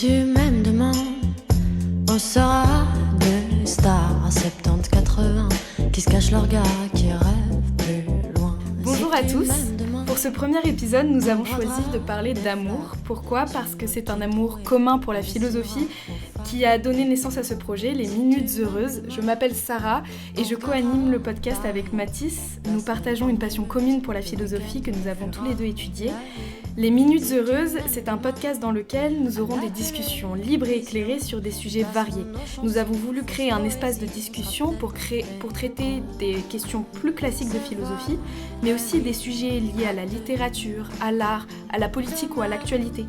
tu m'aimes demain, on sera deux stars 70-80 qui se cachent leur gars, qui rêvent plus loin. Bonjour à tous. Pour ce premier épisode, nous avons choisi de parler d'amour. Pourquoi ? Parce que c'est un amour commun pour la philosophie qui a donné naissance à ce projet, les Minutes Heureuses. Je m'appelle Sarah et je co-anime le podcast avec Mathis. Nous partageons une passion commune pour la philosophie que nous avons tous les deux étudiée. Les Minutes Heureuses, c'est un podcast dans lequel nous aurons des discussions libres et éclairées sur des sujets variés. Nous avons voulu créer un espace de discussion pour traiter des questions plus classiques de philosophie, mais aussi des sujets liés à la littérature, à l'art, à la politique ou à l'actualité.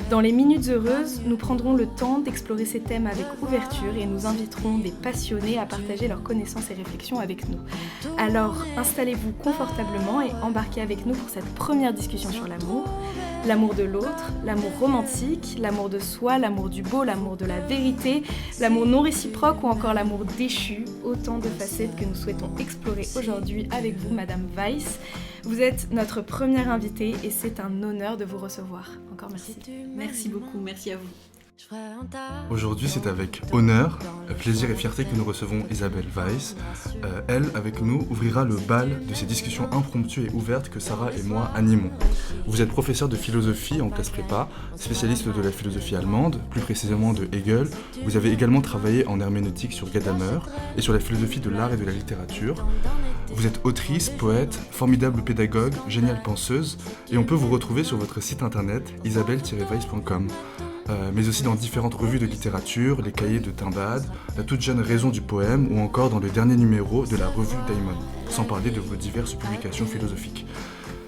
Dans les Minutes Heureuses, nous prendrons le temps d'explorer ces thèmes avec ouverture et nous inviterons des passionnés à partager leurs connaissances et réflexions avec nous. Alors, installez-vous confortablement et embarquez avec nous pour cette première discussion sur l'amour. L'amour de l'autre, l'amour romantique, l'amour de soi, l'amour du beau, l'amour de la vérité, l'amour non réciproque ou encore l'amour déchu. Autant de facettes que nous souhaitons explorer aujourd'hui avec vous, Madame Weiss. Vous êtes notre première invitée et c'est un honneur de vous recevoir. Encore merci. Merci beaucoup, merci à vous. Aujourd'hui, c'est avec honneur, plaisir et fierté que nous recevons Isabelle Weiss. Elle, avec nous, ouvrira le bal de ces discussions impromptues et ouvertes que Sarah et moi animons. Vous êtes professeur de philosophie en classe prépa, spécialiste de la philosophie allemande, plus précisément de Hegel. Vous avez également travaillé en herméneutique sur Gadamer et sur la philosophie de l'art et de la littérature. Vous êtes autrice, poète, formidable pédagogue, géniale penseuse, et on peut vous retrouver sur votre site internet isabelle-weiss.com. Mais aussi dans différentes revues de littérature, les cahiers de Timbad, la toute jeune Raison du poème ou encore dans le dernier numéro de la revue Daimon, sans parler de vos diverses publications philosophiques.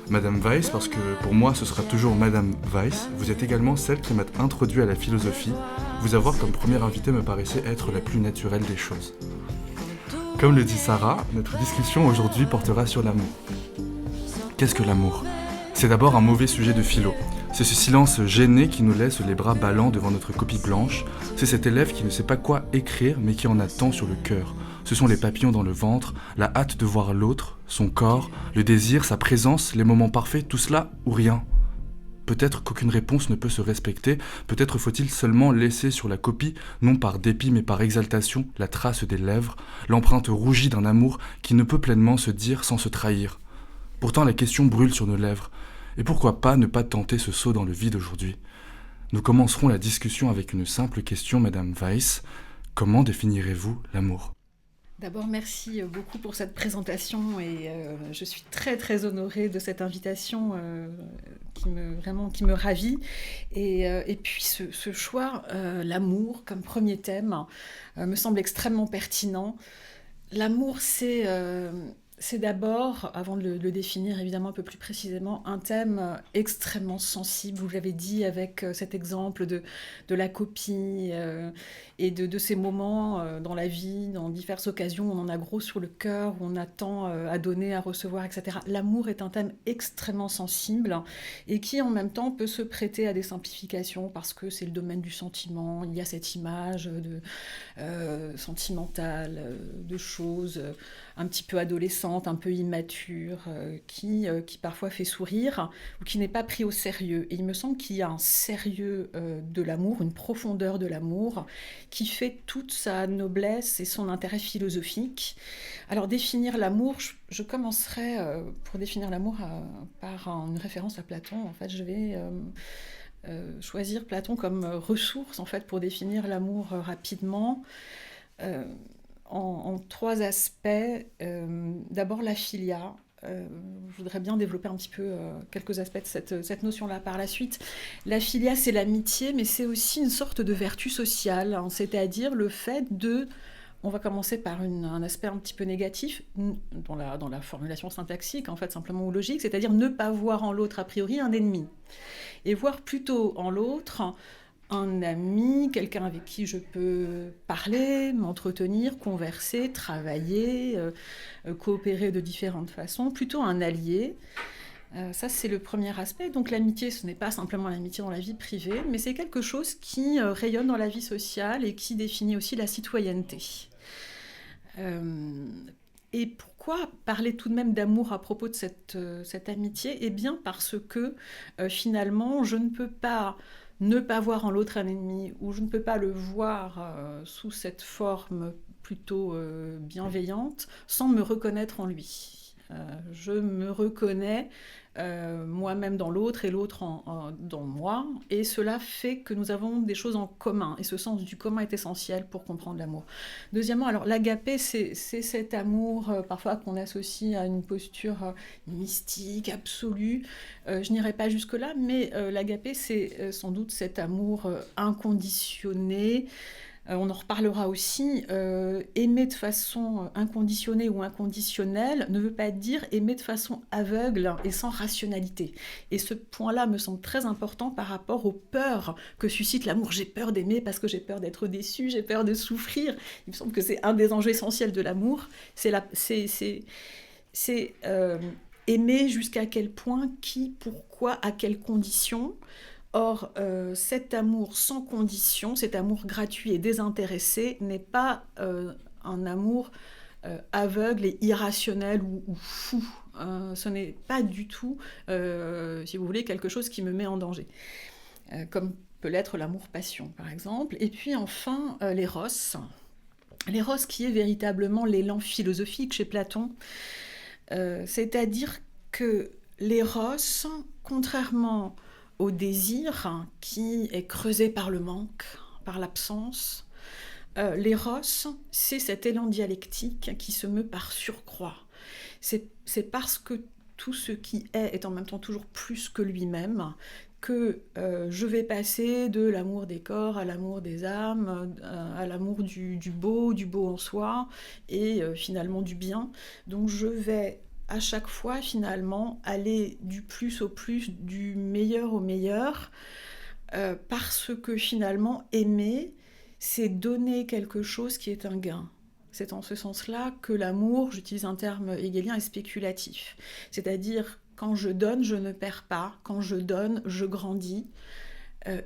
Madame Weiss, parce que pour moi ce sera toujours Madame Weiss, vous êtes également celle qui m'a introduit à la philosophie. Vous avoir comme première invitée me paraissait être la plus naturelle des choses. Comme le dit Sarah, notre discussion aujourd'hui portera sur l'amour. Qu'est-ce que l'amour ? C'est d'abord un mauvais sujet de philo. C'est ce silence gêné qui nous laisse les bras ballants devant notre copie blanche. C'est cet élève qui ne sait pas quoi écrire mais qui en a tant sur le cœur. Ce sont les papillons dans le ventre, la hâte de voir l'autre, son corps, le désir, sa présence, les moments parfaits, tout cela ou rien. Peut-être qu'aucune réponse ne peut se respecter, peut-être faut-il seulement laisser sur la copie, non par dépit mais par exaltation, la trace des lèvres, l'empreinte rougie d'un amour qui ne peut pleinement se dire sans se trahir. Pourtant la question brûle sur nos lèvres. Et pourquoi pas ne pas tenter ce saut dans le vide aujourd'hui ? Nous commencerons la discussion avec une simple question, Madame Weiss. Comment définirez-vous l'amour ? D'abord, merci beaucoup pour cette présentation et je suis très très honorée de cette invitation qui me ravit. Et puis ce choix, l'amour comme premier thème, me semble extrêmement pertinent. L'amour, c'est d'abord, avant de le définir évidemment un peu plus précisément, un thème extrêmement sensible, vous l'avez dit avec cet exemple de la copie et de ces moments dans la vie, dans diverses occasions où on en a gros sur le cœur, où on a tant à donner, à recevoir, etc. L'amour est un thème extrêmement sensible et qui en même temps peut se prêter à des simplifications parce que c'est le domaine du sentiment, il y a cette image sentimentale, de choses un petit peu adolescente, un peu immature, qui parfois fait sourire, ou qui n'est pas pris au sérieux. Et il me semble qu'il y a un sérieux de l'amour, une profondeur de l'amour, qui fait toute sa noblesse et son intérêt philosophique. Alors définir l'amour, je commencerai pour définir l'amour par une référence à Platon. En fait, je vais choisir Platon comme ressource en fait, pour définir l'amour rapidement. En trois aspects. D'abord la philia. Je voudrais bien développer un petit peu quelques aspects de cette notion-là par la suite. La philia, c'est l'amitié, mais c'est aussi une sorte de vertu sociale, hein, c'est-à-dire le fait de... On va commencer par un aspect un petit peu négatif, dans la formulation syntaxique, en fait, simplement ou logique, c'est-à-dire ne pas voir en l'autre a priori un ennemi, et voir plutôt en l'autre un ami, quelqu'un avec qui je peux parler, m'entretenir, converser, travailler, coopérer de différentes façons, plutôt un allié. Ça, c'est le premier aspect. Donc l'amitié, ce n'est pas simplement l'amitié dans la vie privée, mais c'est quelque chose qui rayonne dans la vie sociale et qui définit aussi la citoyenneté. Et pourquoi parler tout de même d'amour à propos de cette amitié ? Eh bien parce que finalement, je ne peux pas ne pas voir en l'autre un ennemi, ou je ne peux pas le voir sous cette forme plutôt bienveillante, sans me reconnaître en lui. Je me reconnais moi-même dans l'autre et l'autre dans moi, et cela fait que nous avons des choses en commun, et ce sens du commun est essentiel pour comprendre l'amour. Deuxièmement, alors l'agapé, c'est cet amour parfois qu'on associe à une posture mystique, absolue. Je n'irai pas jusque-là, mais l'agapé, c'est sans doute cet amour inconditionné. On en reparlera aussi. Aimer de façon inconditionnée ou inconditionnelle ne veut pas dire aimer de façon aveugle et sans rationalité. Et ce point-là me semble très important par rapport aux peurs que suscite l'amour. J'ai peur d'aimer parce que j'ai peur d'être déçue, j'ai peur de souffrir. Il me semble que c'est un des enjeux essentiels de l'amour. C'est aimer jusqu'à quel point, qui, pourquoi, à quelles conditions. Or, cet amour sans condition, cet amour gratuit et désintéressé n'est pas un amour aveugle et irrationnel ou fou. Ce n'est pas du tout, si vous voulez, quelque chose qui me met en danger. Comme peut l'être l'amour-passion, par exemple. Et puis enfin, l'éros. L'éros qui est véritablement l'élan philosophique chez Platon. C'est-à-dire que l'éros, contrairement au désir qui est creusé par le manque, par l'absence. L'éros, c'est cet élan dialectique qui se meut par surcroît. C'est parce que tout ce qui est en même temps toujours plus que lui-même que je vais passer de l'amour des corps à l'amour des âmes, à l'amour du beau en soi, et finalement du bien. Donc je vais à chaque fois, finalement, aller du plus au plus, du meilleur au meilleur, parce que finalement, aimer, c'est donner quelque chose qui est un gain. C'est en ce sens-là que l'amour, j'utilise un terme hegelien, est spéculatif. C'est-à-dire, quand je donne, je ne perds pas. Quand je donne, je grandis.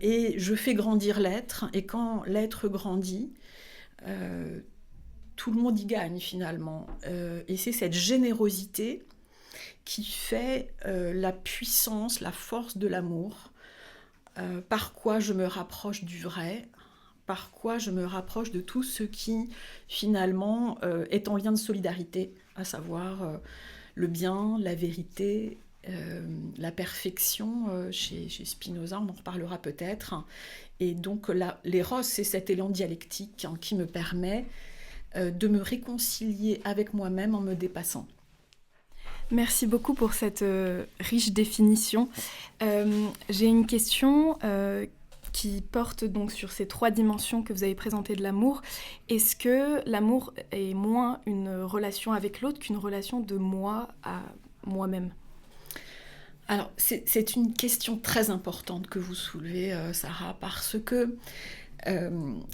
Et je fais grandir l'être. Et quand l'être grandit, tout le monde y gagne finalement. Et c'est cette générosité qui fait la puissance, la force de l'amour. Par quoi je me rapproche du vrai, par quoi je me rapproche de tout ce qui finalement est en lien de solidarité, à savoir le bien, la vérité, la perfection. Chez Spinoza, on en reparlera peut-être. Et donc l'éros, c'est cet élan dialectique qui me permet de me réconcilier avec moi-même en me dépassant. Merci beaucoup pour cette riche définition. J'ai une question qui porte donc sur ces 3 dimensions que vous avez présentées de l'amour. Est-ce que l'amour est moins une relation avec l'autre qu'une relation de moi à moi-même ? Alors, c'est une question très importante que vous soulevez, Sarah, parce que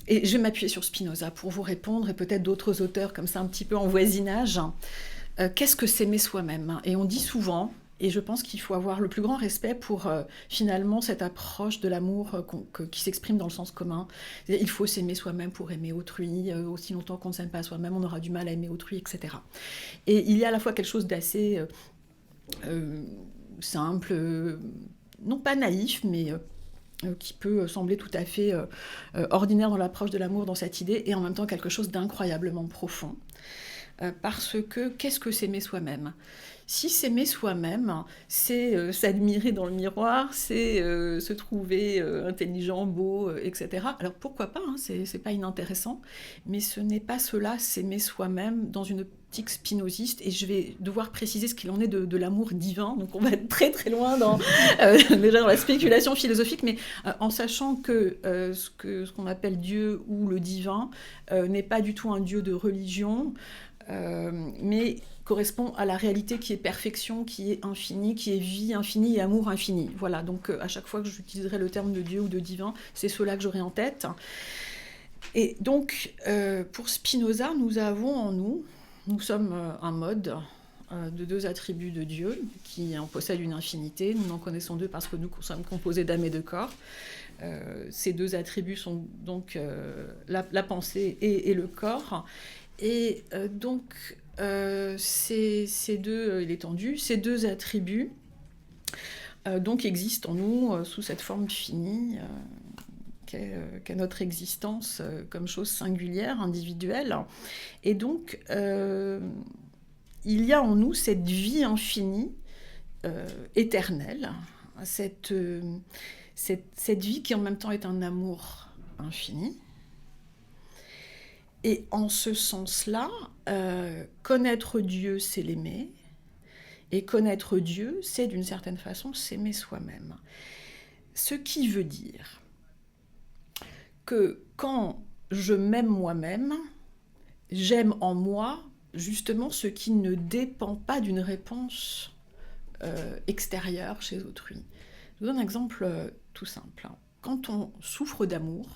et je vais m'appuyer sur Spinoza pour vous répondre, et peut-être d'autres auteurs comme ça un petit peu en voisinage. Qu'est-ce que s'aimer soi-même ? Et on dit souvent, et je pense qu'il faut avoir le plus grand respect pour finalement cette approche de l'amour qui s'exprime dans le sens commun. Il faut s'aimer soi-même pour aimer autrui. Aussi longtemps qu'on ne s'aime pas soi-même, on aura du mal à aimer autrui, etc. Et il y a à la fois quelque chose d'assez simple, non pas naïf, mais qui peut sembler tout à fait ordinaire dans l'approche de l'amour, dans cette idée, et en même temps quelque chose d'incroyablement profond. Parce que qu'est-ce que s'aimer soi-même ? Si s'aimer soi-même, c'est s'admirer dans le miroir, c'est se trouver intelligent, beau, etc. Alors pourquoi pas, hein, c'est pas inintéressant, mais ce n'est pas cela, s'aimer soi-même dans une optique spinoziste, et je vais devoir préciser ce qu'il en est de l'amour divin, donc on va être très très loin déjà dans la spéculation philosophique, mais en sachant que ce qu'on appelle Dieu ou le divin n'est pas du tout un Dieu de religion, mais correspond à la réalité qui est perfection, qui est infinie, qui est vie infinie et amour infini. Voilà, donc à chaque fois que j'utiliserai le terme de Dieu ou de divin, c'est cela que j'aurai en tête. Et donc, pour Spinoza, nous avons en nous sommes un mode de 2 attributs de Dieu, qui en possède une infinité. Nous en connaissons 2 parce que nous sommes composés d'âme et de corps. Ces 2 attributs sont donc la pensée et le corps. Et donc, ces 2, il est tendu, ces 2 attributs donc existe en nous sous cette forme finie qu'est notre existence comme chose singulière, individuelle. Et donc, il y a en nous cette vie infinie, éternelle, cette vie qui en même temps est un amour infini. Et en ce sens-là, connaître Dieu, c'est l'aimer. Et connaître Dieu, c'est d'une certaine façon s'aimer soi-même. Ce qui veut dire que quand je m'aime moi-même, j'aime en moi justement ce qui ne dépend pas d'une réponse extérieure chez autrui. Je vous donne un exemple tout simple. Quand on souffre d'amour,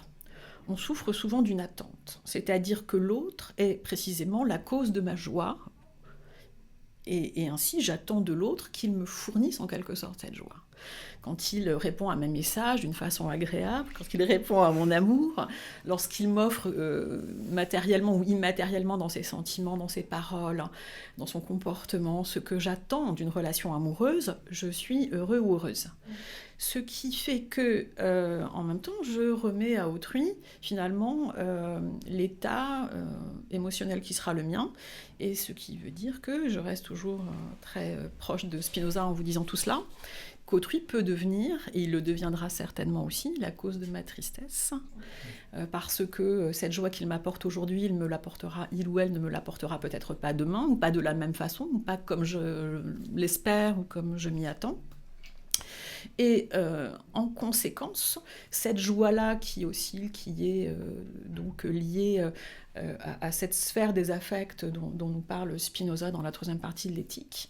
on souffre souvent d'une attente, c'est-à-dire que l'autre est précisément la cause de ma joie, et ainsi j'attends de l'autre qu'il me fournisse en quelque sorte cette joie. Quand il répond à mes messages d'une façon agréable, quand il répond à mon amour, lorsqu'il m'offre matériellement ou immatériellement dans ses sentiments, dans ses paroles, dans son comportement, ce que j'attends d'une relation amoureuse, je suis heureux ou heureuse. Ce qui fait que, en même temps, je remets à autrui, finalement, l'état émotionnel qui sera le mien, et ce qui veut dire que je reste toujours très proche de Spinoza en vous disant tout cela, qu'autrui peut devenir, et il le deviendra certainement aussi, la cause de ma tristesse, parce que cette joie qu'il m'apporte aujourd'hui, il ou elle ne me l'apportera peut-être pas demain, ou pas de la même façon, ou pas comme je l'espère, ou comme je m'y attends. Et en conséquence, cette joie-là qui oscille, qui est donc liée à cette sphère des affects dont nous parle Spinoza dans la troisième partie de l'éthique,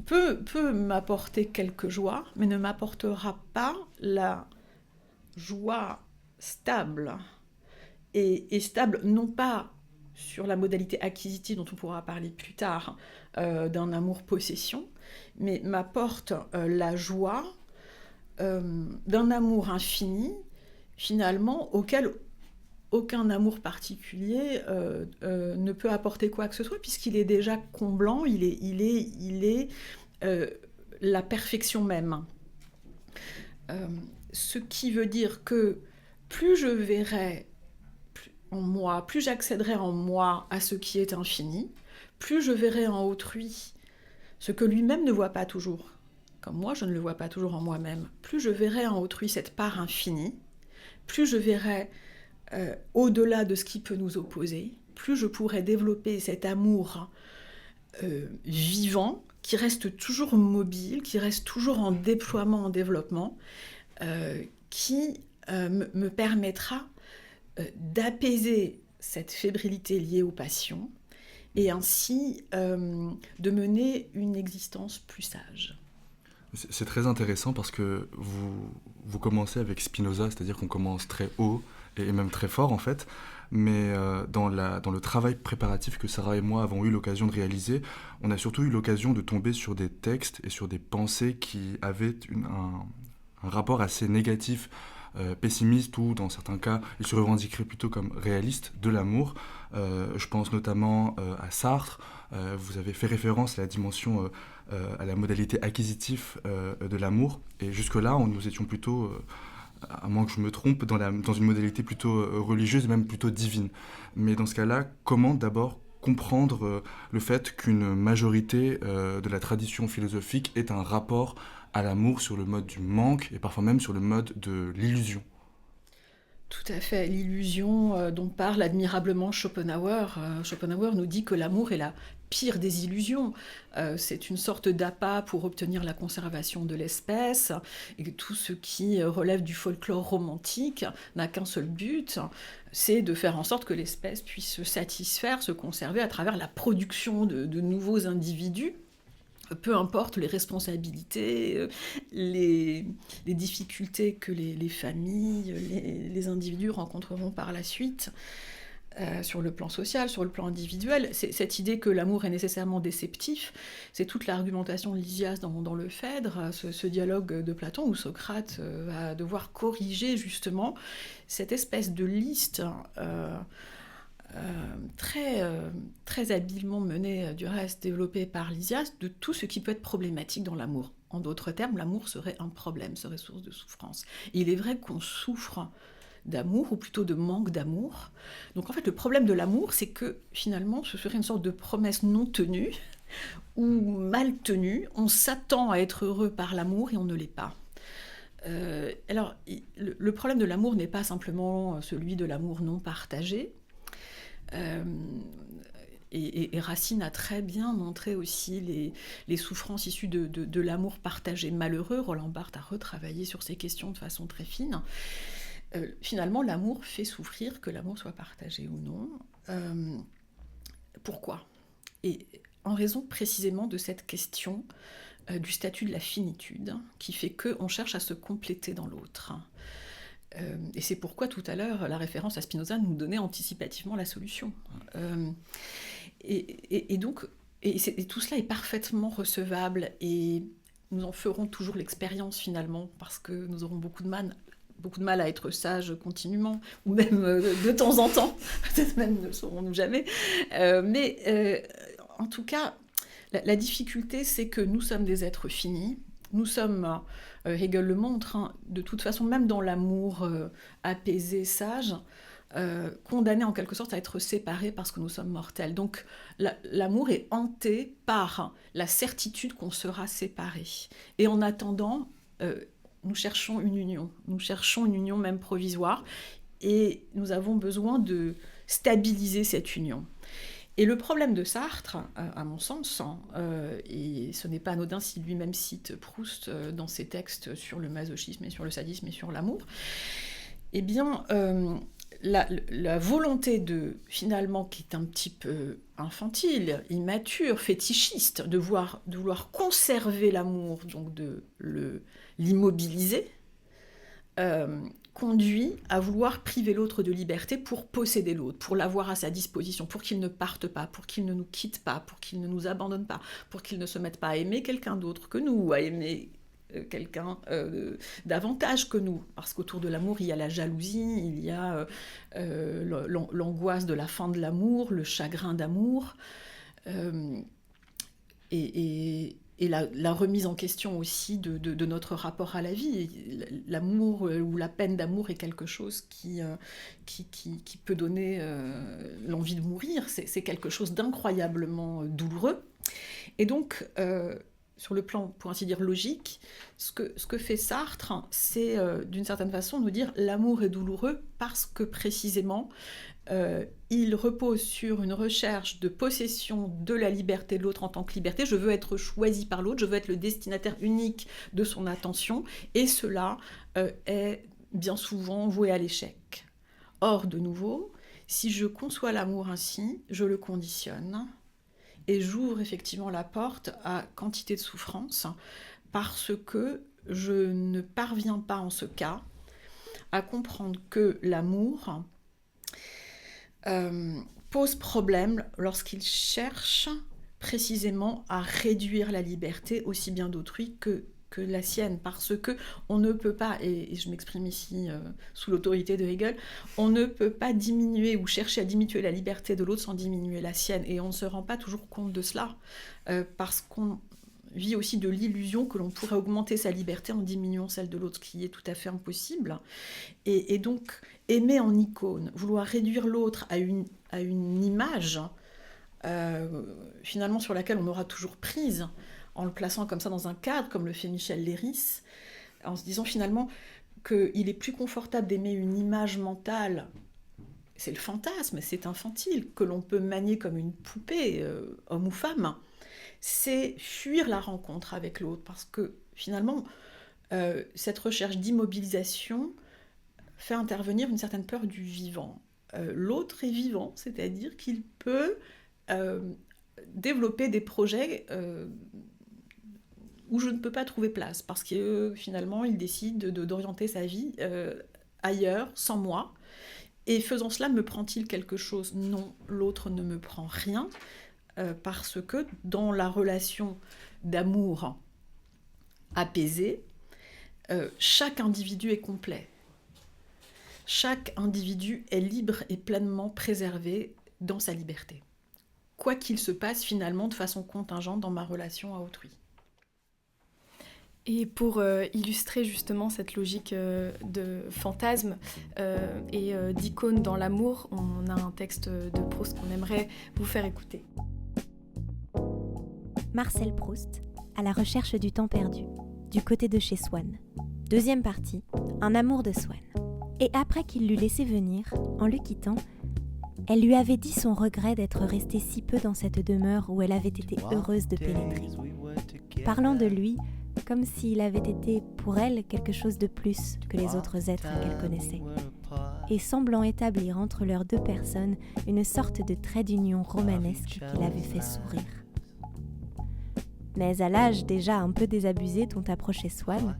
peut m'apporter quelques joies, mais ne m'apportera pas la joie stable. Et stable non pas sur la modalité acquisitive dont on pourra parler plus tard, d'un amour-possession, mais m'apporte la joie d'un amour infini, finalement, auquel aucun amour particulier ne peut apporter quoi que ce soit, puisqu'il est déjà comblant, il est la perfection même. Ce qui veut dire que plus je verrai en moi, plus j'accéderai en moi à ce qui est infini, plus je verrai en autrui ce que lui-même ne voit pas toujours, comme moi je ne le vois pas toujours en moi-même, plus je verrai en autrui cette part infinie, plus je verrai au-delà de ce qui peut nous opposer, plus je pourrai développer cet amour vivant, qui reste toujours mobile, qui reste toujours en déploiement, en développement, qui me permettra d'apaiser cette fébrilité liée aux passions, et ainsi de mener une existence plus sage. C'est très intéressant parce que vous commencez avec Spinoza, c'est-à-dire qu'on commence très haut et même très fort en fait, mais dans le travail préparatif que Sarah et moi avons eu l'occasion de réaliser, on a surtout eu l'occasion de tomber sur des textes et sur des pensées qui avaient un rapport assez négatif, pessimiste, ou dans certains cas, ils se revendiqueraient plutôt comme réalistes de l'amour. Je pense notamment à Sartre. Vous avez fait référence à la dimension, à la modalité acquisitive de l'amour, et jusque-là, nous étions plutôt, à moins que je me trompe, dans une modalité plutôt religieuse, même plutôt divine. Mais dans ce cas-là, comment d'abord comprendre le fait qu'une majorité de la tradition philosophique ait un rapport à l'amour sur le mode du manque, et parfois même sur le mode de l'illusion? Tout à fait, l'illusion dont parle admirablement Schopenhauer. Schopenhauer nous dit que l'amour est la pire des illusions. C'est une sorte d'appât pour obtenir la conservation de l'espèce, et que tout ce qui relève du folklore romantique n'a qu'un seul but, c'est de faire en sorte que l'espèce puisse se satisfaire, se conserver à travers la production de nouveaux individus. Peu importe les responsabilités, les difficultés que les familles, les individus rencontreront par la suite, sur le plan social, sur le plan individuel. Cette idée que l'amour est nécessairement déceptif, c'est toute l'argumentation de Lysias dans le Phèdre, ce dialogue de Platon où Socrate va devoir corriger justement cette espèce de liste très habilement menée, du reste développée par Lysias, de tout ce qui peut être problématique dans l'amour. En d'autres termes, l'amour serait un problème, serait source de souffrance. Et il est vrai qu'on souffre d'amour, ou plutôt de manque d'amour. Donc en fait, le problème de l'amour, c'est que finalement, ce serait une sorte de promesse non tenue, ou mal tenue. On s'attend à être heureux par l'amour et on ne l'est pas. Alors, le problème de l'amour n'est pas simplement celui de l'amour non partagé. Et Racine a très bien montré aussi les souffrances issues de l'amour partagé malheureux. Roland Barthes a retravaillé sur ces questions de façon très fine. Finalement, l'amour fait souffrir, que l'amour soit partagé ou non. Pourquoi ? Et en raison précisément de cette question du statut de la finitude, qui fait qu'on cherche à se compléter dans l'autre. Et c'est pourquoi tout à l'heure, la référence à Spinoza nous donnait anticipativement la solution. Et donc, tout cela est parfaitement recevable, et nous en ferons toujours l'expérience finalement, parce que nous aurons beaucoup de mal à être sages continuellement, ou même de temps en temps, peut-être même ne le saurons-nous jamais. En tout cas, la difficulté, c'est que nous sommes des êtres finis. Nous sommes, Hegel le montre, de toute façon, même dans l'amour apaisé, sage, condamnés en quelque sorte à être séparés parce que nous sommes mortels. Donc l'amour est hanté par la certitude qu'on sera séparés. Et en attendant, nous cherchons une union même provisoire, et nous avons besoin de stabiliser cette union. Et le problème de Sartre, à mon sens, et ce n'est pas anodin s'il lui-même cite Proust dans ses textes sur le masochisme et sur le sadisme et sur l'amour, eh bien, la volonté finalement, qui est un petit peu infantile, immature, fétichiste, de vouloir conserver l'amour, donc de l'immobiliser, conduit à vouloir priver l'autre de liberté pour posséder l'autre, pour l'avoir à sa disposition, pour qu'il ne parte pas, pour qu'il ne nous quitte pas, pour qu'il ne nous abandonne pas, pour qu'il ne se mette pas à aimer quelqu'un d'autre que nous, à aimer quelqu'un davantage que nous. Parce qu'autour de l'amour, il y a la jalousie, il y a l'angoisse de la fin de l'amour, le chagrin d'amour, et la remise en question aussi de notre rapport à la vie. L'amour ou la peine d'amour est quelque chose qui peut donner l'envie de mourir. C'est quelque chose d'incroyablement douloureux. Et donc, sur le plan, pour ainsi dire, logique, ce que fait Sartre, c'est d'une certaine façon nous dire l'amour est douloureux parce que précisément, il repose sur une recherche de possession de la liberté de l'autre en tant que liberté. Je veux être choisi par l'autre, je veux être le destinataire unique de son attention, et cela est bien souvent voué à l'échec. Or, de nouveau, si je conçois l'amour ainsi, je le conditionne, et j'ouvre effectivement la porte à quantité de souffrance, parce que je ne parviens pas en ce cas à comprendre que l'amour pose problème lorsqu'il cherche précisément à réduire la liberté aussi bien d'autrui que la sienne, parce que on ne peut pas, et je m'exprime ici sous l'autorité de Hegel, on ne peut pas diminuer ou chercher à diminuer la liberté de l'autre sans diminuer la sienne, et on ne se rend pas toujours compte de cela, parce qu'on vit aussi de l'illusion que l'on pourrait augmenter sa liberté en diminuant celle de l'autre, ce qui est tout à fait impossible. Et donc, aimer en icône, vouloir réduire l'autre à une image, finalement sur laquelle on aura toujours prise, en le plaçant comme ça dans un cadre, comme le fait Michel Léris, en se disant finalement qu'il est plus confortable d'aimer une image mentale, c'est le fantasme, c'est infantile, que l'on peut manier comme une poupée, homme ou femme, c'est fuir la rencontre avec l'autre, parce que finalement, cette recherche d'immobilisation fait intervenir une certaine peur du vivant. L'autre est vivant, c'est-à-dire qu'il peut développer des projets où je ne peux pas trouver place, parce que finalement, il décide d'orienter sa vie ailleurs, sans moi. Et faisant cela, me prend-il quelque chose ? Non, l'autre ne me prend rien, parce que dans la relation d'amour apaisée, chaque individu est complet. Chaque individu est libre et pleinement préservé dans sa liberté. Quoi qu'il se passe finalement de façon contingente dans ma relation à autrui. Et pour illustrer justement cette logique de fantasme et d'icône dans l'amour, on a un texte de Proust qu'on aimerait vous faire écouter. Marcel Proust, à la recherche du temps perdu, du côté de chez Swann. Deuxième partie, un amour de Swann. Et après qu'il l'eut laissé venir, en le quittant, elle lui avait dit son regret d'être restée si peu dans cette demeure où elle avait été heureuse de pénétrer. Parlant de lui, comme s'il avait été pour elle quelque chose de plus que les autres êtres qu'elle connaissait, et semblant établir entre leurs deux personnes une sorte de trait d'union romanesque qui l'avait fait sourire. Mais à l'âge déjà un peu désabusé dont approchait Swann,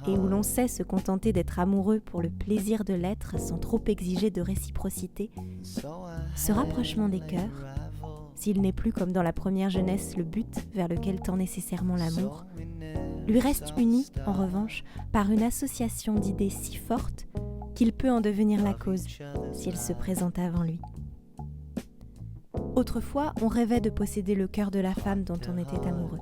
et où l'on sait se contenter d'être amoureux pour le plaisir de l'être sans trop exiger de réciprocité, ce rapprochement des cœurs, s'il n'est plus comme dans la première jeunesse le but vers lequel tend nécessairement l'amour, lui reste uni, en revanche, par une association d'idées si forte qu'il peut en devenir la cause, si elle se présente avant lui. Autrefois, on rêvait de posséder le cœur de la femme dont on était amoureux.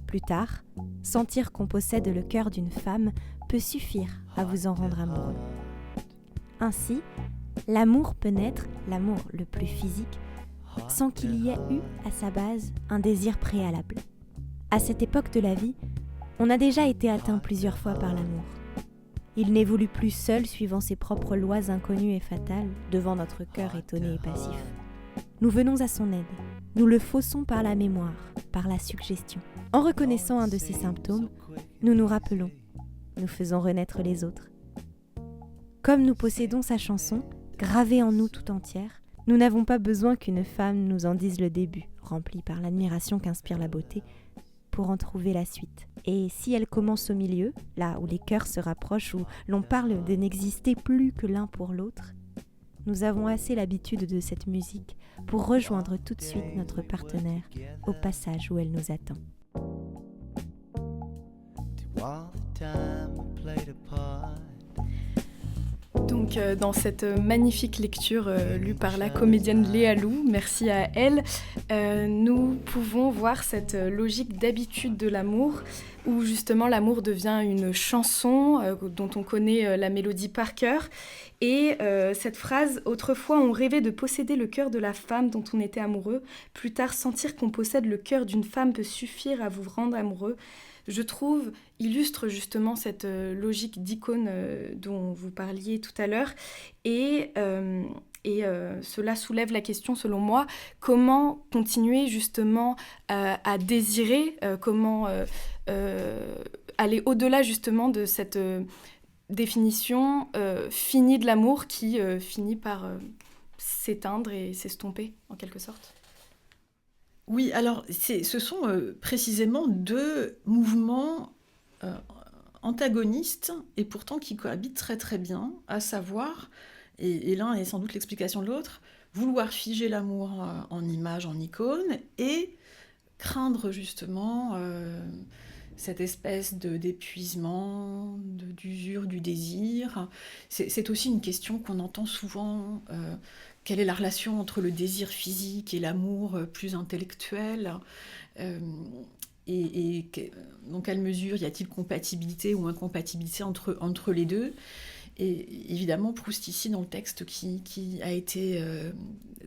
Plus tard, sentir qu'on possède le cœur d'une femme peut suffire à vous en rendre amoureux. Ainsi, l'amour peut naître, l'amour le plus physique, sans qu'il y ait eu à sa base un désir préalable. À cette époque de la vie, on a déjà été atteint plusieurs fois par l'amour. Il n'évolue plus seul suivant ses propres lois inconnues et fatales, devant notre cœur étonné et passif. Nous venons à son aide, nous le faussons par la mémoire, par la suggestion. En reconnaissant un de ces symptômes, nous nous rappelons, nous faisons renaître les autres. Comme nous possédons sa chanson, gravée en nous tout entière, nous n'avons pas besoin qu'une femme nous en dise le début, rempli par l'admiration qu'inspire la beauté, pour en trouver la suite. Et si elle commence au milieu, là où les cœurs se rapprochent, où l'on parle de n'exister plus que l'un pour l'autre, nous avons assez l'habitude de cette musique pour rejoindre tout de suite notre partenaire au passage où elle nous attend. Donc dans cette magnifique lecture lue par la comédienne Léa Lou, merci à elle, nous pouvons voir cette logique d'habitude de l'amour, où justement l'amour devient une chanson dont on connaît la mélodie par cœur. Et cette phrase « Autrefois, on rêvait de posséder le cœur de la femme dont on était amoureux. Plus tard, sentir qu'on possède le cœur d'une femme peut suffire à vous rendre amoureux. » Je trouve, illustre justement cette logique d'icône dont vous parliez tout à l'heure. Et cela soulève la question, selon moi, comment continuer justement à désirer, comment aller au-delà justement de cette définition finie de l'amour qui finit par s'éteindre et s'estomper en quelque sorte. Oui, alors ce sont précisément deux mouvements antagonistes et pourtant qui cohabitent très très bien, à savoir, et l'un est sans doute l'explication de l'autre, vouloir figer l'amour en image, en icône, et craindre justement cette espèce d'épuisement, d'usure du désir. C'est aussi une question qu'on entend souvent. Quelle est la relation entre le désir physique et l'amour plus intellectuel et dans quelle mesure y a-t-il compatibilité ou incompatibilité entre les deux? Et évidemment, Proust ici, dans le texte qui a été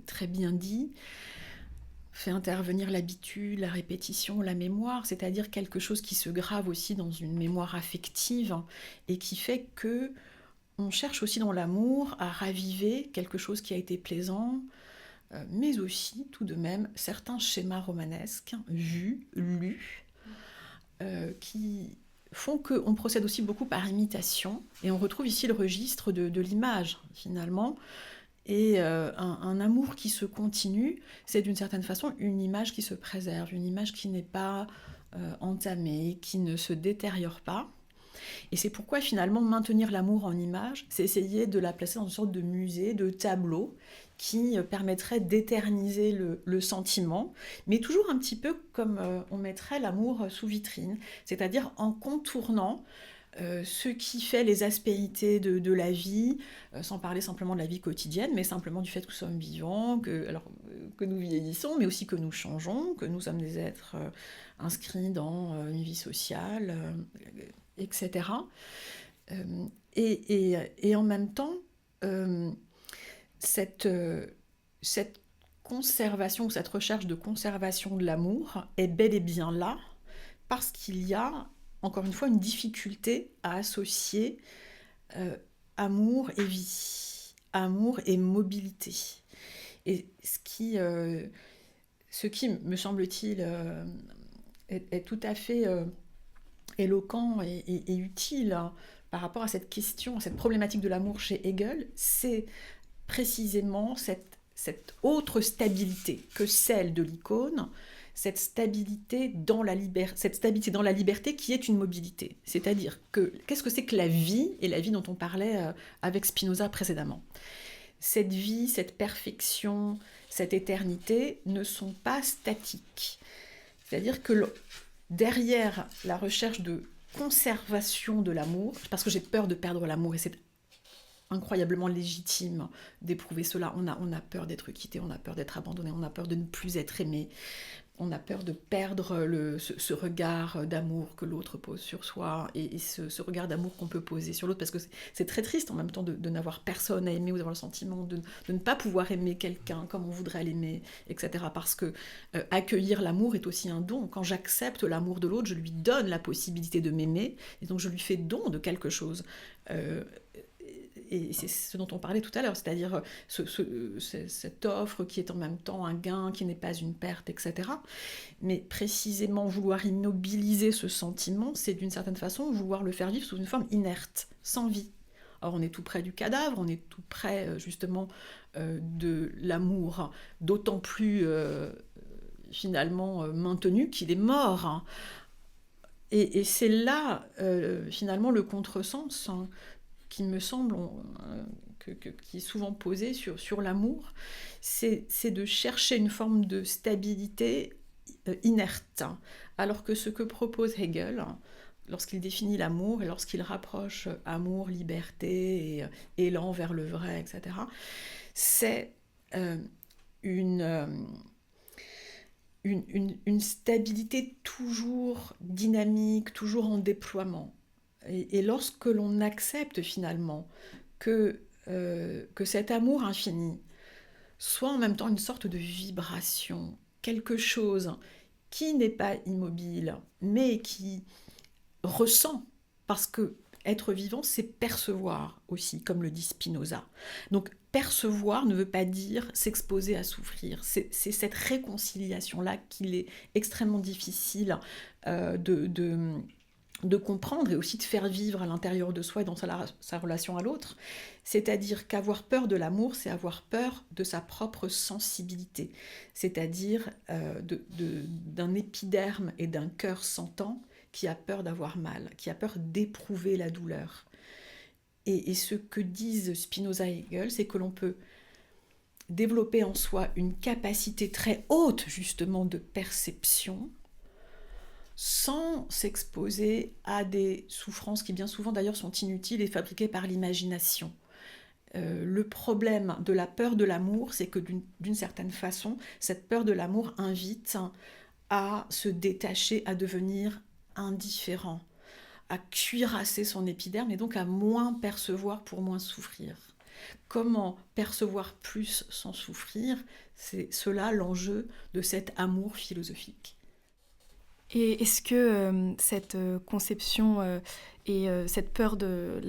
très bien dit, fait intervenir l'habitude, la répétition, la mémoire, c'est-à-dire quelque chose qui se grave aussi dans une mémoire affective et qui fait que on cherche aussi dans l'amour à raviver quelque chose qui a été plaisant, mais aussi, tout de même, certains schémas romanesques, vus, lus, qui font qu'on procède aussi beaucoup par imitation. Et on retrouve ici le registre de l'image, finalement. Et un amour qui se continue, c'est d'une certaine façon une image qui se préserve, une image qui n'est pas entamée, qui ne se détériore pas. Et c'est pourquoi finalement maintenir l'amour en image, c'est essayer de la placer dans une sorte de musée, de tableau, qui permettrait d'éterniser le sentiment, mais toujours un petit peu comme on mettrait l'amour sous vitrine, c'est-à-dire en contournant ce qui fait les aspérités de la vie, sans parler simplement de la vie quotidienne, mais simplement du fait que nous sommes vivants, que nous vieillissons, mais aussi que nous changeons, que nous sommes des êtres inscrits dans une vie sociale, etc. Et en même temps, cette conservation ou cette recherche de conservation de l'amour est bel et bien là, parce qu'il y a, encore une fois, une difficulté à associer amour et vie, amour et mobilité. Et ce qui me semble-t-il, est tout à fait éloquent et utile par rapport à cette question, à cette problématique de l'amour chez Hegel, c'est précisément cette autre stabilité que celle de l'icône, cette stabilité dans la liberté qui est une mobilité. C'est-à-dire qu'est-ce que c'est que la vie, et la vie dont on parlait avec Spinoza précédemment. Cette vie, cette perfection, cette éternité ne sont pas statiques. C'est-à-dire que derrière la recherche de conservation de l'amour, parce que j'ai peur de perdre l'amour, et c'est incroyablement légitime d'éprouver cela. On a peur d'être quitté, on a peur d'être abandonné, on a peur de ne plus être aimé, on a peur de perdre ce regard d'amour que l'autre pose sur soi et ce regard d'amour qu'on peut poser sur l'autre, parce que c'est très triste en même temps de n'avoir personne à aimer ou d'avoir le sentiment de ne pas pouvoir aimer quelqu'un comme on voudrait l'aimer, etc. Parce que accueillir l'amour est aussi un don. Quand j'accepte l'amour de l'autre, je lui donne la possibilité de m'aimer, et donc je lui fais don de quelque chose. Et c'est ce dont on parlait tout à l'heure, c'est-à-dire cette offre qui est en même temps un gain, qui n'est pas une perte, etc. Mais précisément vouloir immobiliser ce sentiment, c'est d'une certaine façon vouloir le faire vivre sous une forme inerte, sans vie. Or, on est tout près du cadavre, on est tout près justement de l'amour, d'autant plus finalement maintenu qu'il est mort. Hein. Et c'est là finalement le contresens, hein, qui me semble, qui est souvent posé sur l'amour, c'est de chercher une forme de stabilité inerte. Alors que ce que propose Hegel, lorsqu'il définit l'amour et lorsqu'il rapproche amour, liberté et élan vers le vrai, etc., c'est une stabilité toujours dynamique, toujours en déploiement. Et lorsque l'on accepte finalement que cet amour infini soit en même temps une sorte de vibration, quelque chose qui n'est pas immobile, mais qui ressent, parce que être vivant, c'est percevoir aussi, comme le dit Spinoza. Donc percevoir ne veut pas dire s'exposer à souffrir. C'est cette réconciliation-là qu'il est extrêmement difficile de comprendre et aussi de faire vivre à l'intérieur de soi et dans sa relation à l'autre. C'est-à-dire qu'avoir peur de l'amour, c'est avoir peur de sa propre sensibilité, c'est-à-dire d'un épiderme et d'un cœur sentant qui a peur d'avoir mal, qui a peur d'éprouver la douleur. Et ce que disent Spinoza et Hegel, c'est que l'on peut développer en soi une capacité très haute justement de perception, sans s'exposer à des souffrances qui bien souvent d'ailleurs sont inutiles et fabriquées par l'imagination. Le problème de la peur de l'amour, c'est que d'une certaine façon, cette peur de l'amour invite à se détacher, à devenir indifférent, à cuirasser son épiderme et donc à moins percevoir pour moins souffrir. Comment percevoir plus sans souffrir ? C'est cela l'enjeu de cet amour philosophique. Et est-ce que cette conception et cette peur de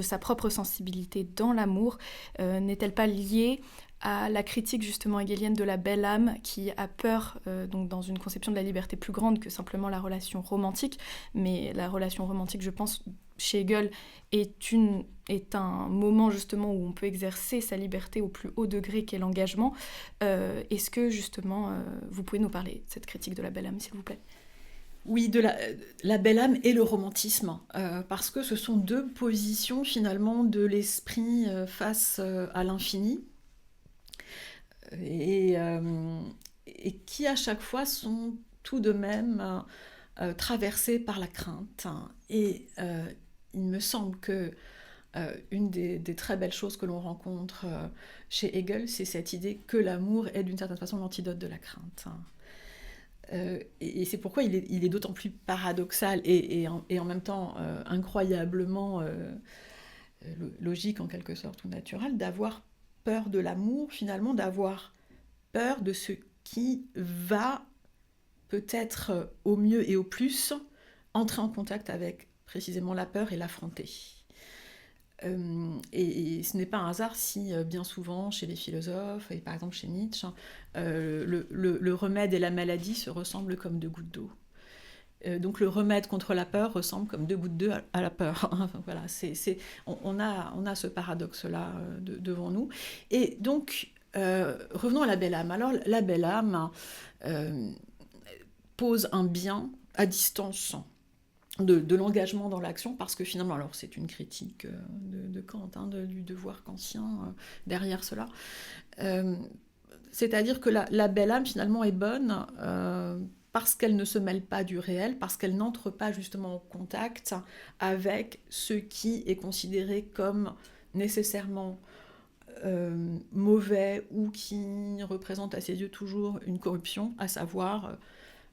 sa propre sensibilité dans l'amour n'est-elle pas liée à la critique justement hegelienne de la belle âme qui a peur, donc dans une conception de la liberté plus grande que simplement la relation romantique, mais la relation romantique, je pense, chez Hegel, est un moment justement où on peut exercer sa liberté au plus haut degré qu'est l'engagement. Est-ce que justement, vous pouvez nous parler de cette critique de la belle âme, s'il vous plaît ? Oui, de la belle âme et le romantisme, parce que ce sont deux positions finalement de l'esprit face à l'infini, et qui à chaque fois sont tout de même traversées par la crainte. Et il me semble que une des très belles choses que l'on rencontre chez Hegel, c'est cette idée que l'amour est d'une certaine façon l'antidote de la crainte. Et c'est pourquoi il est d'autant plus paradoxal et en même temps incroyablement logique en quelque sorte ou naturel d'avoir peur de l'amour, finalement d'avoir peur de ce qui va peut-être au mieux et au plus entrer en contact avec précisément la peur et l'affronter. Et ce n'est pas un hasard si bien souvent chez les philosophes, et par exemple chez Nietzsche, le remède et la maladie se ressemblent comme 2 gouttes d'eau. Donc le remède contre la peur ressemble comme 2 gouttes d'eau à la peur. Voilà, on a ce paradoxe-là devant nous. Et donc, revenons à la belle âme. Alors la belle âme pose un bien à distance de l'engagement dans l'action, parce que finalement, alors c'est une critique de Kant, du devoir kantien derrière cela, c'est-à-dire que la belle âme finalement est bonne parce qu'elle ne se mêle pas du réel, parce qu'elle n'entre pas justement en contact avec ce qui est considéré comme nécessairement mauvais ou qui représente à ses yeux toujours une corruption, à savoir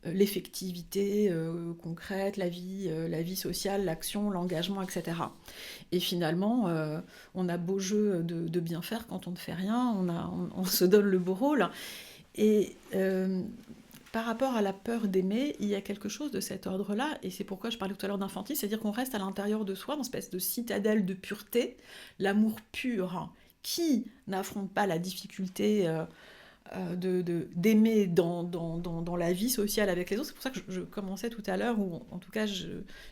l'effectivité concrète, la vie sociale, l'action, l'engagement, etc. Et finalement, on a beau jeu de bien faire quand on ne fait rien, on se donne le beau rôle. Et par rapport à la peur d'aimer, il y a quelque chose de cet ordre-là, et c'est pourquoi je parlais tout à l'heure d'infantisme, c'est-à-dire qu'on reste à l'intérieur de soi, dans une espèce de citadelle de pureté, l'amour pur, qui n'affronte pas la difficulté d'aimer dans la vie sociale avec les autres. C'est pour ça que je commençais tout à l'heure, ou en tout cas je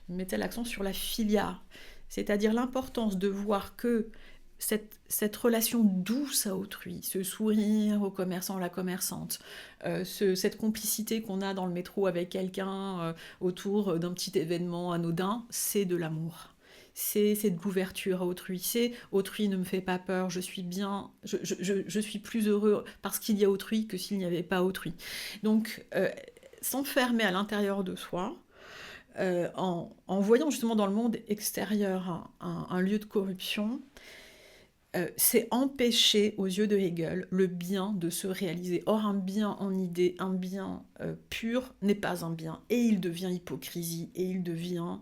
mettais l'accent sur la philia, c'est-à-dire l'importance de voir que cette relation douce à autrui, ce sourire au commerçant, la commerçante, cette complicité qu'on a dans le métro avec quelqu'un autour d'un petit événement anodin, c'est de l'amour. C'est de l'ouverture à autrui, c'est autrui ne me fait pas peur, je suis bien, je suis plus heureux parce qu'il y a autrui que s'il n'y avait pas autrui. Donc s'enfermer à l'intérieur de soi, en voyant justement dans le monde extérieur un lieu de corruption, c'est empêcher aux yeux de Hegel le bien de se réaliser. Or un bien en idée, un bien pur n'est pas un bien, et il devient hypocrisie, et il devient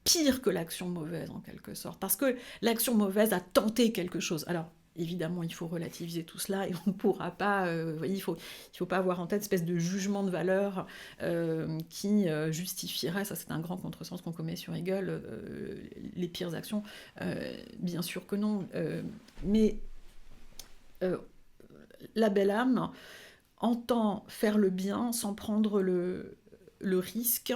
pire que l'action mauvaise en quelque sorte, parce que l'action mauvaise a tenté quelque chose. Alors évidemment il faut relativiser tout cela, et on ne pourra pas, il faut pas avoir en tête une espèce de jugement de valeur qui justifierait, ça c'est un grand contresens qu'on commet sur Hegel, les pires actions, bien sûr que non, mais la belle âme entend faire le bien sans prendre le risque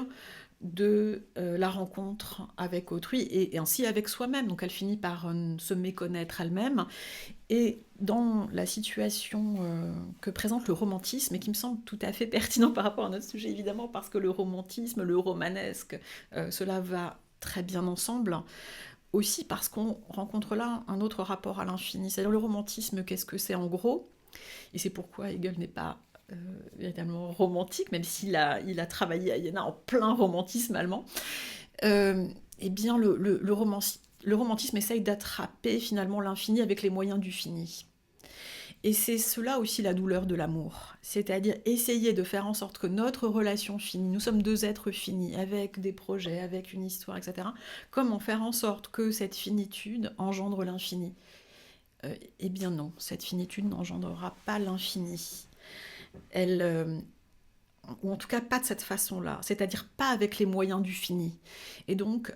de la rencontre avec autrui et ainsi avec soi-même. Donc elle finit par se méconnaître elle-même. Et dans la situation que présente le romantisme, et qui me semble tout à fait pertinent par rapport à notre sujet évidemment, parce que le romantisme, le romanesque, cela va très bien ensemble, aussi parce qu'on rencontre là un autre rapport à l'infini. C'est-à-dire le romantisme, qu'est-ce que c'est en gros ? Et c'est pourquoi Hegel n'est pas véritablement romantique, même s'il a travaillé à Iéna en plein romantisme allemand, eh bien le romantisme essaye d'attraper finalement l'infini avec les moyens du fini. Et c'est cela aussi la douleur de l'amour, c'est-à-dire essayer de faire en sorte que notre relation finie, nous sommes 2 êtres finis, avec des projets, avec une histoire, etc. Comment faire en sorte que cette finitude engendre l'infini ? Eh bien non, cette finitude n'engendrera pas l'infini. Ou en tout cas pas de cette façon-là, c'est-à-dire pas avec les moyens du fini. Et donc,